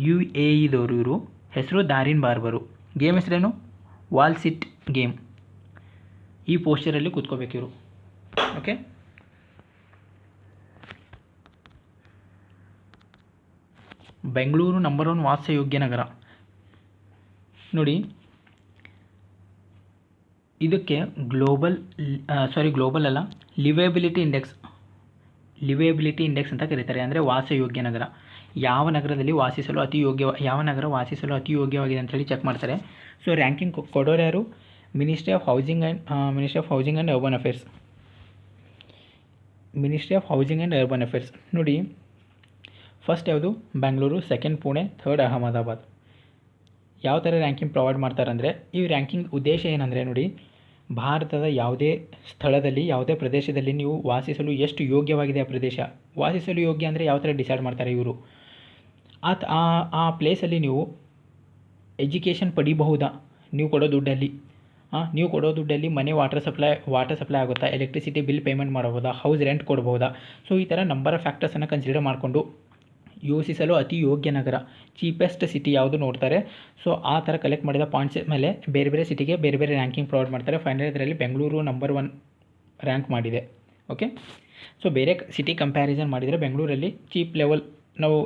UAEದವರು. ಇವರು ಹೆಸರು ದಾರಿನ್ ಬಾರ್ಬರು. ಗೇಮ್ ಹೆಸರೇನು? ವಾಲ್ ಸಿಟ್ ಗೇಮ್. ಈ ಪೋಸ್ಚರಲ್ಲಿ ಕೂತ್ಕೋಬೇಕು ಇವರು. ಓಕೆ, ಬೆಂಗಳೂರು ನಂಬರ್ 1 ವಾಸಯೋಗ್ಯ ನಗರ. ನೋಡಿ, ಇದಕ್ಕೆ ಗ್ಲೋಬಲ್ ಅಲ್ಲ, ಲಿವೇಬಿಲಿಟಿ ಇಂಡೆಕ್ಸ್ ಅಂತ ಕರೀತಾರೆ. ಅಂದರೆ ವಾಸಯೋಗ್ಯ ನಗರ. ಯಾವ ನಗರ ವಾಸಿಸಲು ಅತಿ ಯೋಗ್ಯವಾಗಿದೆ ಅಂತೇಳಿ ಚೆಕ್ ಮಾಡ್ತಾರೆ. ಸೊ ರ್ಯಾಂಕಿಂಗ್ ಕೊಡೋರು ಯಾರು? Ministry of housing and urban affairs. ನೋಡಿ, ಫಸ್ಟ್ ಯಾವುದು? Bengaluru, second Pune, third Ahmedabad. ಯಾವ ಥರ ರ್ಯಾಂಕಿಂಗ್ ಪ್ರೊವೈಡ್ ಮಾಡ್ತಾರೆ ಅಂದರೆ, ಈ ರ್ಯಾಂಕಿಂಗ್ ಉದ್ದೇಶ ಏನಂದರೆ ನೋಡಿ, ಭಾರತದ ಯಾವುದೇ ಸ್ಥಳದಲ್ಲಿ ಯಾವುದೇ ಪ್ರದೇಶದಲ್ಲಿ ನೀವು ವಾಸಿಸಲು ಎಷ್ಟು ಯೋಗ್ಯವಾಗಿದೆ ಆ ಪ್ರದೇಶ. ವಾಸಿಸಲು ಯೋಗ್ಯ ಅಂದರೆ ಯಾವ ಥರ ಡಿಸೈಡ್ ಮಾಡ್ತಾರೆ ಇವರು. ಆ ಪ್ಲೇಸಲ್ಲಿ ನೀವು ಎಜುಕೇಷನ್ ಪಡಿಬಹುದಾ ನೀವು ಕೊಡೋ ದುಡ್ಡಲ್ಲಿ. ನೀವು ಕೊಡೋ ದುಡ್ಡಲ್ಲಿ ಮನೆ ವಾಟರ್ ಸಪ್ಲೈ ಆಗುತ್ತಾ, ಎಲೆಕ್ಟ್ರಿಸಿಟಿ ಬಿಲ್ ಪೇಮೆಂಟ್ ಮಾಡಬಹುದಾ, ಹೌಸ್ ರೆಂಟ್ ಕೊಡ್ಬೋದಾ. ಸೊ ಈ ಥರ ನಂಬರ್ ಆಫ್ ಫ್ಯಾಕ್ಟರ್ಸನ್ನು ಕನ್ಸಿಡರ್ ಮಾಡಿಕೊಂಡು ಯೋಚಿಸಲು ಅತಿ ಯೋಗ್ಯ ನಗರ, ಚೀಪೆಸ್ಟ್ ಸಿಟಿ ಯಾವುದು ನೋಡ್ತಾರೆ. ಸೊ ಆ ಥರ ಕಲೆಕ್ಟ್ ಮಾಡಿದ ಪಾಯಿಂಟ್ಸ್ ಮೇಲೆ ಬೇರೆ ಬೇರೆ ಸಿಟಿಗೆ ಬೇರೆ ಬೇರೆ ರ್ಯಾಂಕಿಂಗ್ ಪ್ರೊವೈಡ್ ಮಾಡ್ತಾರೆ. ಫೈನಲ್ ಇದರಲ್ಲಿ ಬೆಂಗಳೂರು ನಂಬರ್ 1 ರ್ಯಾಂಕ್ ಮಾಡಿದೆ. ಓಕೆ, ಸೊ ಬೇರೆ ಸಿಟಿ ಕಂಪ್ಯಾರಿಸನ್ ಮಾಡಿದರೆ ಬೆಂಗಳೂರಲ್ಲಿ ಚೀಪ್ ಲೆವೆಲ್ ನಾವು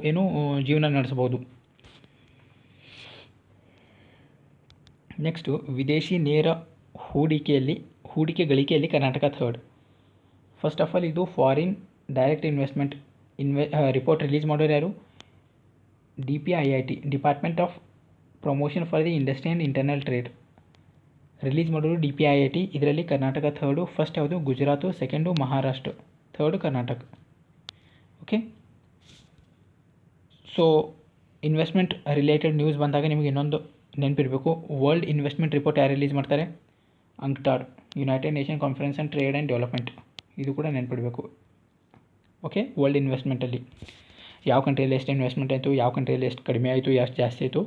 ಜೀವನ ನಡೆಸ್ಬೋದು. ನೆಕ್ಸ್ಟು ವಿದೇಶಿ ನೇರ ಹೂಡಿಕೆ ಗಳಿಕೆಯಲ್ಲಿ Karnataka 3rd. First of all ಇದು foreign direct investment report release ಮಾಡೋರು ಯಾರು? DPIIT, department of promotion for the industry and internal trade release ಮಾಡೋರು DPIIT. ಇದರಲ್ಲಿ ಕರ್ನಾಟಕ 3rd. ಫಸ್ಟ್ ಯಾವುದು? Gujarat, 2nd Maharashtra, 3rd Karnataka. Okay, so investment related news ಬಂದಾಗ ನಿಮಗೆ ಇನ್ನೊಂದು ನೆನಪಿರಬೇಕು, ವರ್ಲ್ಡ್ ಇನ್ವೆಸ್ಟ್ಮೆಂಟ್ ರಿಪೋರ್ಟ್ ಯಾರು ರಿಲೀಸ್ ಮಾಡ್ತಾರೆ? UNCTAD, united nation conference on trade and development. ಇದು ಕೂಡ ನೆನಪಿಡಬೇಕು. ಓಕೆ, ವರ್ಲ್ಡ್ ಇನ್ವೆಸ್ಟ್ಮೆಂಟಲ್ಲಿ ಯಾವ ಕಂಟ್ರಿಯಲ್ಲಿ ಎಷ್ಟು ಇನ್ವೆಸ್ಟ್ಮೆಂಟ್ ಆಯಿತು, ಯಾವ ಕಂಟ್ರಿಯಲ್ಲಿ ಎಷ್ಟು ಕಡಿಮೆ ಆಯಿತು, ಎಷ್ಟು ಜಾಸ್ತಿ ಆಯಿತು,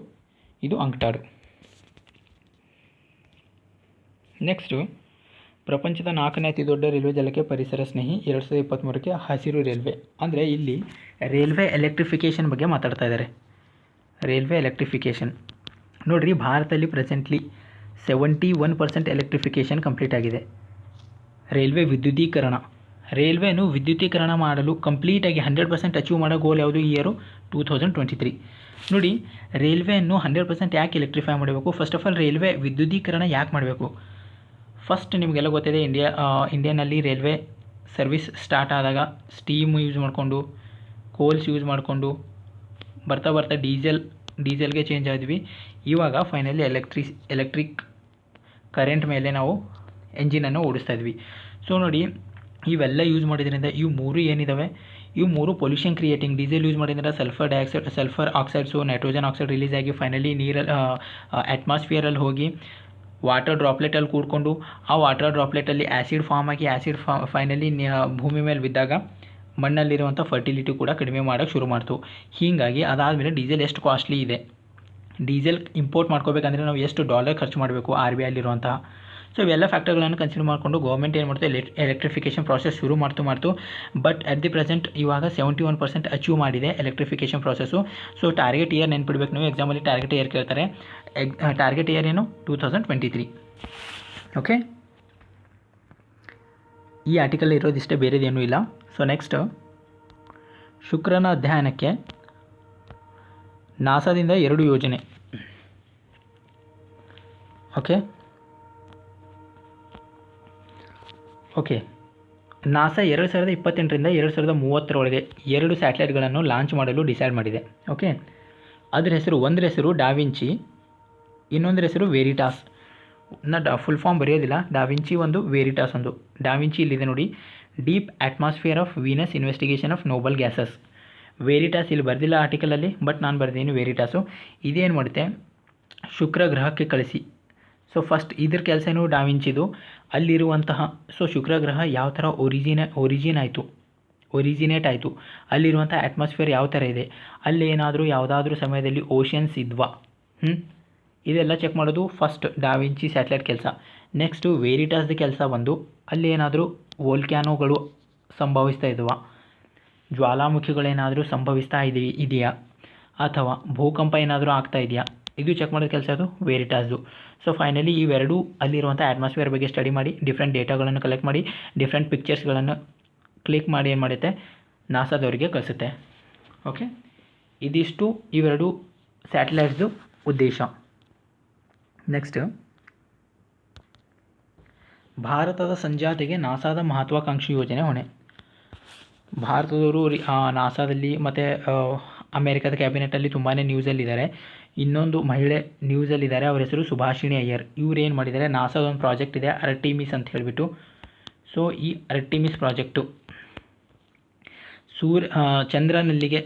ಇದು UNCTAD. ನೆಕ್ಸ್ಟು ಪ್ರಪಂಚದ 4ನೇ ಅತಿ ದೊಡ್ಡ ರೈಲ್ವೆ ಜಾಲಕ್ಕೆ ಪರಿಸರ ಸ್ನೇಹಿ 2023ಕ್ಕೆ ಹಸಿರು ರೈಲ್ವೆ. ಅಂದರೆ ಇಲ್ಲಿ ರೈಲ್ವೆ ಎಲೆಕ್ಟ್ರಿಫಿಕೇಷನ್ ಬಗ್ಗೆ ಮಾತಾಡ್ತಾ ಇದ್ದಾರೆ. ರೈಲ್ವೆ ಎಲೆಕ್ಟ್ರಿಫಿಕೇಷನ್ ನೋಡಿರಿ, ಭಾರತದಲ್ಲಿ ಪ್ರೆಸೆಂಟ್ಲಿ 71% ಎಲೆಕ್ಟ್ರಿಫಿಕೇಷನ್ ಕಂಪ್ಲೀಟ್ ಆಗಿದೆ. ರೈಲ್ವೆಯನ್ನು ವಿದ್ಯುದೀಕರಣ ಮಾಡಲು ಕಂಪ್ಲೀಟಾಗಿ 100% ಅಚೀವ್ ಮಾಡೋ ಗೋಲ್ ಯಾವುದು? ಈ ಇಯರು 2023. ನೋಡಿ, ರೈಲ್ವೆಯನ್ನು 100% ಯಾಕೆ ಎಲೆಕ್ಟ್ರಿಫೈ ಮಾಡಬೇಕು? ಫಸ್ಟ್ ಆಫ್ ಆಲ್ ರೈಲ್ವೆ ವಿದ್ಯುದೀಕರಣ ಯಾಕೆ ಮಾಡಬೇಕು? ಫಸ್ಟ್ ನಿಮಗೆಲ್ಲ ಗೊತ್ತಿದೆ, ಇಂಡಿಯಾನಲ್ಲಿ ರೈಲ್ವೆ ಸರ್ವಿಸ್ ಸ್ಟಾರ್ಟ್ ಆದಾಗ ಸ್ಟೀಮ್ ಯೂಸ್ ಮಾಡಿಕೊಂಡು, ಕೋಲ್ಸ್ ಯೂಸ್ ಮಾಡಿಕೊಂಡು ಬರ್ತಾ ಬರ್ತಾ ಡೀಸೆಲ್ಗೆ ಚೇಂಜ್ ಆದ್ವಿ. ಇವಾಗ ಫೈನಲಿ ಎಲೆಕ್ಟ್ರಿಕ್ ಕರೆಂಟ್ ಮೇಲೆ ನಾವು ಎಂಜಿನನ್ನು ಓಡಿಸ್ತಾ ಇದ್ವಿ. ಸೊ ನೋಡಿ, ಇವೆಲ್ಲ ಯೂಸ್ ಮಾಡಿದ್ರಿಂದ ಇವು 3 ಏನಿದ್ದಾವೆ, ಇವು 3 ಪೊಲ್ಯೂಷನ್ ಕ್ರಿಯೇಟಿಂಗ್. ಡೀಸೆಲ್ ಯೂಸ್ ಮಾಡಿದ್ರೆ ಸಲ್ಫರ್ ಆಕ್ಸೈಡ್ಸು, ನೈಟ್ರೋಜನ್ ಆಕ್ಸೈಡ್ ರಿಲೀಸ್ ಆಗಿ ಫೈನಲಿ ನೀರಲ್ಲಿ ಅಟ್ಮಾಸ್ಫಿಯರಲ್ಲಿ ಹೋಗಿ ವಾಟರ್ ಡ್ರಾಪ್ಲೆಟಲ್ಲಿ ಕೂಡ್ಕೊಂಡು ಆ ವಾಟರ್ ಡ್ರಾಪ್ಲೆಟಲ್ಲಿ ಆ್ಯಸಿಡ್ ಫಾರ್ಮ್ ಆಗಿ ಫೈನಲಿ ಭೂಮಿ ಮೇಲೆ ಬಿದ್ದಾಗ ಮಣ್ಣಲ್ಲಿರುವಂಥ ಫರ್ಟಿಲಿಟಿ ಕೂಡ ಕಡಿಮೆ ಮಾಡೋಕ್ಕೆ ಶುರು ಮಾಡ್ತು. ಹೀಗಾಗಿ ಅದಾದಮೇಲೆ ಡೀಸೆಲ್ ಎಷ್ಟು ಕಾಸ್ಟ್ಲಿ ಇದೆ, ಡೀಸೆಲ್ ಇಂಪೋರ್ಟ್ ಮಾಡ್ಕೋಬೇಕಂದ್ರೆ ನಾವು ಎಷ್ಟು $1 ಖರ್ಚು ಮಾಡಬೇಕು RBIಯಲ್ಲಿರುವಂತಹ. ಸೊ ಇವೆಲ್ಲ ಫ್ಯಾಕ್ಟರ್ಗಳನ್ನು ಕನ್ಸಿಡರ್ ಮಾಡಿಕೊಂಡು ಗೌರ್ಮೆಂಟ್ ಏನು ಮಾಡ್ತು, ಎಲೆಕ್ಟ್ರಿಫಿಕೇಷನ್ ಪ್ರಾಸೆಸ್ ಶುರು ಮಾಡ್ತು. ಬಟ್ ಅಟ್ ದಿ ಪ್ರೆಸೆಂಟ್ ಇವಾಗ 71% ಅಚೀವ್ ಮಾಡಿದೆ electrification process. So target year ನೆನ್ಪಿಡ್ಬೇಕು ನೀವು, ಎಕ್ಸಾಮಲ್ಲಿ ಟಾರ್ಗೆಟ್ ಇಯರ್ ಕೇಳ್ತಾರೆ. ಟಾರ್ಗೆಟ್ ಇಯರ್ ಏನು? 2023. ಓಕೆ, ಈ ಆರ್ಟಿಕಲ್ ಇರೋದಿಷ್ಟೇ, ಬೇರೆದೇನೂ ಇಲ್ಲ. ಸೊ ನೆಕ್ಸ್ಟ್, ಶುಕ್ರನ ಅಧ್ಯಯನಕ್ಕೆ ನಾಸಾದಿಂದ 2 ಯೋಜನೆ. ಓಕೆ, ನಾಸಾ 2028ರಿಂದ 2030ರೊಳಗೆ 2 ಸ್ಯಾಟಲೈಟ್ಗಳನ್ನು ಲಾಂಚ್ ಮಾಡಲು ಡಿಸೈಡ್ ಮಾಡಿದೆ. ಓಕೆ, ಒಂದರ ಹೆಸರು ಡಾವಿಂಚಿ, ಇನ್ನೊಂದರ ಹೆಸರು ವೇರಿಟಾಸ್. ಫುಲ್ ಫಾರ್ಮ್ ಬರೆಯೋದಿಲ್ಲ, ಡಾವಿಂಚಿ ಒಂದು, ವೇರಿಟಾಸ್ ಒಂದು. ಡಾವಿಂಚಿ ಇಲ್ಲಿದೆ ನೋಡಿ, deep atmosphere of Venus investigation of noble gases. VERITAS ಇಲ್ಲಿ ಬರೆದಿಲ್ಲ ಆರ್ಟಿಕಲಲ್ಲಿ, ಬಟ್ ನಾನು ಬರೆದೀನಿ ವೇರಿಟಾಸು. ಇದೇನು ಮಾಡುತ್ತೆ, ಶುಕ್ರ ಗ್ರಹಕ್ಕೆ ಕಳಿಸಿ. ಸೊ ಫಸ್ಟ್ ಇದ್ರ ಕೆಲಸ ಏನು, ಡಾವಿಂಚಿದು ಅಲ್ಲಿರುವಂತಹ, ಸೊ ಶುಕ್ರ ಗ್ರಹ ಯಾವ ಥರ ಒರಿಜಿನೇಟ್ ಆಯಿತು, ಅಲ್ಲಿರುವಂಥ ಅಟ್ಮಾಸ್ಫಿಯರ್ ಯಾವ ಥರ ಇದೆ, ಅಲ್ಲಿ ಏನಾದರೂ ಯಾವುದಾದ್ರೂ ಸಮಯದಲ್ಲಿ ಓಷನ್ಸ್ ಇದ್ವಾ, ಇದೆಲ್ಲ ಚೆಕ್ ಮಾಡೋದು ಫಸ್ಟ್ ಡಾವಿಂಚಿ ಸ್ಯಾಟಲೈಟ್ ಕೆಲಸ. ನೆಕ್ಸ್ಟು ವೇರಿಟಾಸ್ದ ಕೆಲಸ ಬಂದು ಅಲ್ಲಿ ಏನಾದರೂ ವೋಲ್ಕ್ಯಾನೋಗಳು ಸಂಭವಿಸ್ತಾ ಇದ್ವಾ, ಜ್ವಾಲಾಮುಖಿಗಳೇನಾದರೂ ಸಂಭವಿಸ್ತಾ ಇದೆಯಾ, ಅಥವಾ ಭೂಕಂಪ ಏನಾದರೂ ಆಗ್ತಾ ಇದೆಯಾ, ಇದು ಚೆಕ್ ಮಾಡೋದು ಕೆಲಸ ಅದು ವೇರಿಟಾಸ್ದು. ಸೊ ಫೈನಲಿ ಇವೆರಡೂ ಅಲ್ಲಿರುವಂಥ ಅಟ್ಮಾಸ್ಫಿಯರ್ ಬಗ್ಗೆ ಸ್ಟಡಿ ಮಾಡಿ, ಡಿಫ್ರೆಂಟ್ ಡೇಟಾಗಳನ್ನು ಕಲೆಕ್ಟ್ ಮಾಡಿ, ಡಿಫ್ರೆಂಟ್ ಪಿಕ್ಚರ್ಸ್ಗಳನ್ನು ಕ್ಲಿಕ್ ಮಾಡಿ ಏನು ಮಾಡುತ್ತೆ, ನಾಸಾದವರಿಗೆ ಕಳಿಸುತ್ತೆ. ಓಕೆ, ಇದಿಷ್ಟು ಇವೆರಡು ಸ್ಯಾಟಲೈಟ್ಸ್ದು ಉದ್ದೇಶ. ನೆಕ್ಸ್ಟ್, ಭಾರತದ ಸಂಜಾತಿಗೆ ನಾಸಾದ ಮಹತ್ವಾಕಾಂಕ್ಷಿ ಯೋಜನೆ ಹೊಣೆ. ಭಾರತದವರು ನಾಸಾದಲ್ಲಿ ಮತ್ತು ಅಮೇರಿಕದ ಕ್ಯಾಬಿನೆಟಲ್ಲಿ ತುಂಬಾ ನ್ಯೂಸಲ್ಲಿದ್ದಾರೆ. ಇನ್ನೊಂದು ಮಹಿಳೆ ನ್ಯೂಸಲ್ಲಿದ್ದಾರೆ, ಅವರ ಹೆಸರು ಸುಭಾಷಿಣಿ ಅಯ್ಯರ್. ಇವ್ರು ಏನು ಮಾಡಿದ್ದಾರೆ, ನಾಸಾದ ಒಂದು ಪ್ರಾಜೆಕ್ಟ್ ಇದೆ ಆರ್ಟಿಮಿಸ್ ಅಂತ ಹೇಳಿಬಿಟ್ಟು. ಸೊ ಈ ಆರ್ಟಿಮಿಸ್ ಪ್ರಾಜೆಕ್ಟು ಚಂದ್ರನಲ್ಲಿಗೆ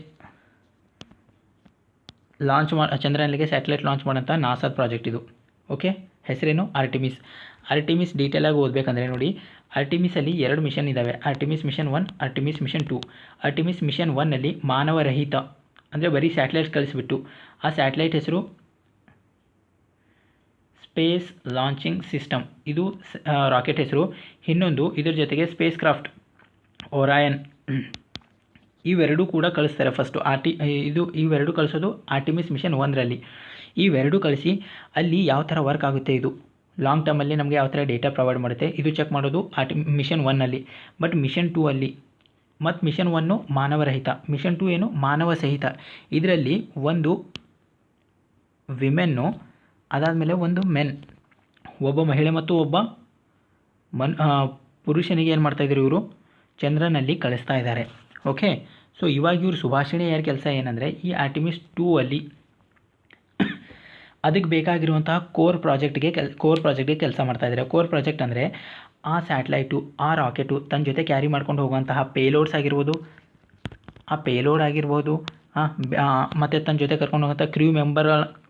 ಸ್ಯಾಟಲೈಟ್ ಲಾಂಚ್ ಮಾಡೋಂಥ ನಾಸಾದ ಪ್ರಾಜೆಕ್ಟ್ ಇದು. ಓಕೆ, ಹೆಸರೇನು, ಆರ್ಟಿಮಿಸ್. ಆರ್ಟಿಮಿಸ್ ಡೀಟೇಲಾಗಿ ಓದಬೇಕಂದ್ರೆ ನೋಡಿ, ಆರ್ಟಿಮಿಸಲ್ಲಿ 2 ಮಿಷನ್ ಇದ್ದಾವೆ, Artemis mission 1, Artemis mission 2. Artemis mission 1ನಲ್ಲಿ ಮಾನವರಹಿತ ಅಂದರೆ ಬರೀ ಸ್ಯಾಟಲೈಟ್ಸ್ ಕಳಿಸ್ಬಿಟ್ಟು, ಆ ಸ್ಯಾಟಲೈಟ್ ಹೆಸರು ಸ್ಪೇಸ್ ಲಾಂಚಿಂಗ್ ಸಿಸ್ಟಮ್, ಇದು ರಾಕೆಟ್ ಹೆಸರು. ಇನ್ನೊಂದು ಇದ್ರ ಜೊತೆಗೆ ಸ್ಪೇಸ್ ಕ್ರಾಫ್ಟ್ ಒರಾಯನ್, ಇವೆರಡೂ ಕೂಡ ಕಳಿಸ್ತಾರೆ ಫಸ್ಟು. ಇವೆರಡು ಕಳಿಸೋದು ಆರ್ಟಿಮಿಸ್ ಮಿಷನ್ 1ರಲ್ಲಿ. ಇವೆರಡು ಕಳಿಸಿ ಅಲ್ಲಿ ಯಾವ ಥರ ವರ್ಕ್ ಆಗುತ್ತೆ, ಇದು ಲಾಂಗ್ ಟರ್ಮಲ್ಲಿ ನಮಗೆ ಯಾವ ಥರ ಡೇಟಾ ಪ್ರೊವೈಡ್ ಮಾಡುತ್ತೆ, ಇದು ಚೆಕ್ ಮಾಡೋದು ಮಿಷನ್ 1ನಲ್ಲಿ. ಬಟ್ ಮಿಷನ್ 2ಅಲ್ಲಿ ಮತ್ತು ಮಿಷನ್ 1 ಮಾನವರಹಿತ, ಮಿಷನ್ 2 ಏನು ಮಾನವ ಸಹಿತ. ಇದರಲ್ಲಿ ಒಂದು ವಿಮೆನ್ನು, ಅದಾದಮೇಲೆ ಒಂದು ಮೆನ್, ಒಬ್ಬ ಮಹಿಳೆ ಮತ್ತು ಒಬ್ಬ ಪುರುಷನಿಗೆ ಏನು ಮಾಡ್ತಾಯಿದ್ರು, ಇವರು ಚಂದ್ರನಲ್ಲಿ ಕಳಿಸ್ತಾ ಇದ್ದಾರೆ. ಓಕೆ, ಸೊ ಇವಾಗ ಇವರು ಸುಭಾಷಿಣಿಯರ ಕೆಲಸ ಏನಂದರೆ, ಈ ಆರ್ಟಿಮಿಸ್ 2ಅಲ್ಲಿ ಅದಕ್ಕೆ ಬೇಕಾಗಿರುವಂತಹ ಕೋರ್ ಪ್ರಾಜೆಕ್ಟ್ಗೆ ಕೆಲಸ ಮಾಡ್ತಾಯಿದ್ದಾರೆ. ಕೋರ್ ಪ್ರಾಜೆಕ್ಟ್ ಅಂದರೆ ಆ ಸ್ಯಾಟಲೈಟು, ಆ ರಾಕೆಟು ತನ್ನ ಜೊತೆ ಕ್ಯಾರಿ ಮಾಡ್ಕೊಂಡು ಹೋಗುವಂತಹ ಪೇಲೋಡ್ಸ್ ಆಗಿರ್ಬೋದು, ಮತ್ತು ತನ್ನ ಜೊತೆ ಕರ್ಕೊಂಡು ಹೋಗುವಂಥ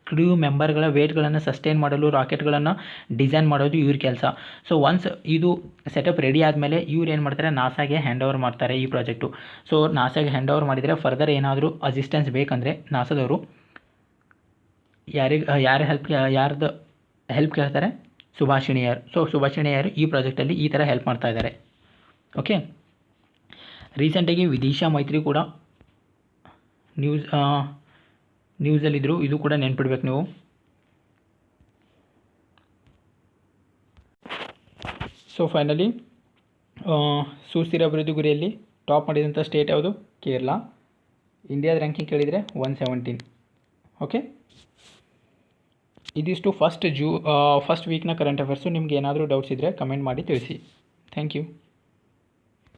ಕ್ರ್ಯೂ ಮೆಂಬರ್ಗಳ ವೇಟ್ಗಳನ್ನು ಸಸ್ಟೈನ್ ಮಾಡಲು ರಾಕೆಟ್ಗಳನ್ನು ಡಿಸೈನ್ ಮಾಡೋದು ಇವ್ರ ಕೆಲಸ. ಸೊ ಒನ್ಸ್ ಇದು ಸೆಟಪ್ ರೆಡಿ ಆದಮೇಲೆ ಇವ್ರು ಏನು ಮಾಡ್ತಾರೆ, ನಾಸಾಗೆ ಹ್ಯಾಂಡ್ ಓವರ್ ಮಾಡ್ತಾರೆ ಈ ಪ್ರಾಜೆಕ್ಟು. ಸೊ ನಾಸಾಗೆ ಹ್ಯಾಂಡ್ ಓವರ್ ಮಾಡಿದರೆ ಫರ್ದರ್ ಏನಾದರೂ ಅಸಿಸ್ಟೆನ್ಸ್ ಬೇಕಂದರೆ ನಾಸಾದವರು ಯಾರ್ದು ಹೆಲ್ಪ್ ಕೇಳ್ತಾರೆ, ಸುಭಾಷಿಣಿಯರು. ಸೊ ಸುಭಾಷಿಣಿಯರು ಈ ಪ್ರಾಜೆಕ್ಟಲ್ಲಿ ಈ ಥರ ಹೆಲ್ಪ್ ಮಾಡ್ತಾ ಇದ್ದಾರೆ. ಓಕೆ, ರೀಸೆಂಟಾಗಿ ವಿದಿಶಾ ಮೈತ್ರಿ ಕೂಡ ನ್ಯೂಸಲ್ಲಿದ್ದರು, ಇದು ಕೂಡ ನೆನ್ಪಿಡ್ಬೇಕು ನೀವು. ಸೊ ಫೈನಲಿ ಸುಸ್ಥಿರ ಅಭಿವೃದ್ಧಿ ಗುರಿಯಲ್ಲಿ ಟಾಪ್ ಮಾಡಿದಂಥ ಸ್ಟೇಟ್ ಯಾವುದು, ಕೇರಳ. ಇಂಡಿಯಾದ ರ್ಯಾಂಕಿಂಗ್ ಕೇಳಿದರೆ 117. ಓಕೆ, ಇದಿಷ್ಟು ಫಸ್ಟ್ ವೀಕ್ನ ಕರೆಂಟ್ ಅಫೇರ್ಸು. ನಿಮ್ಗೆ ಏನಾದರೂ ಡೌಟ್ಸ್ ಇದ್ದರೆ ಕಮೆಂಟ್ ಮಾಡಿ ತಿಳಿಸಿ. Thank you.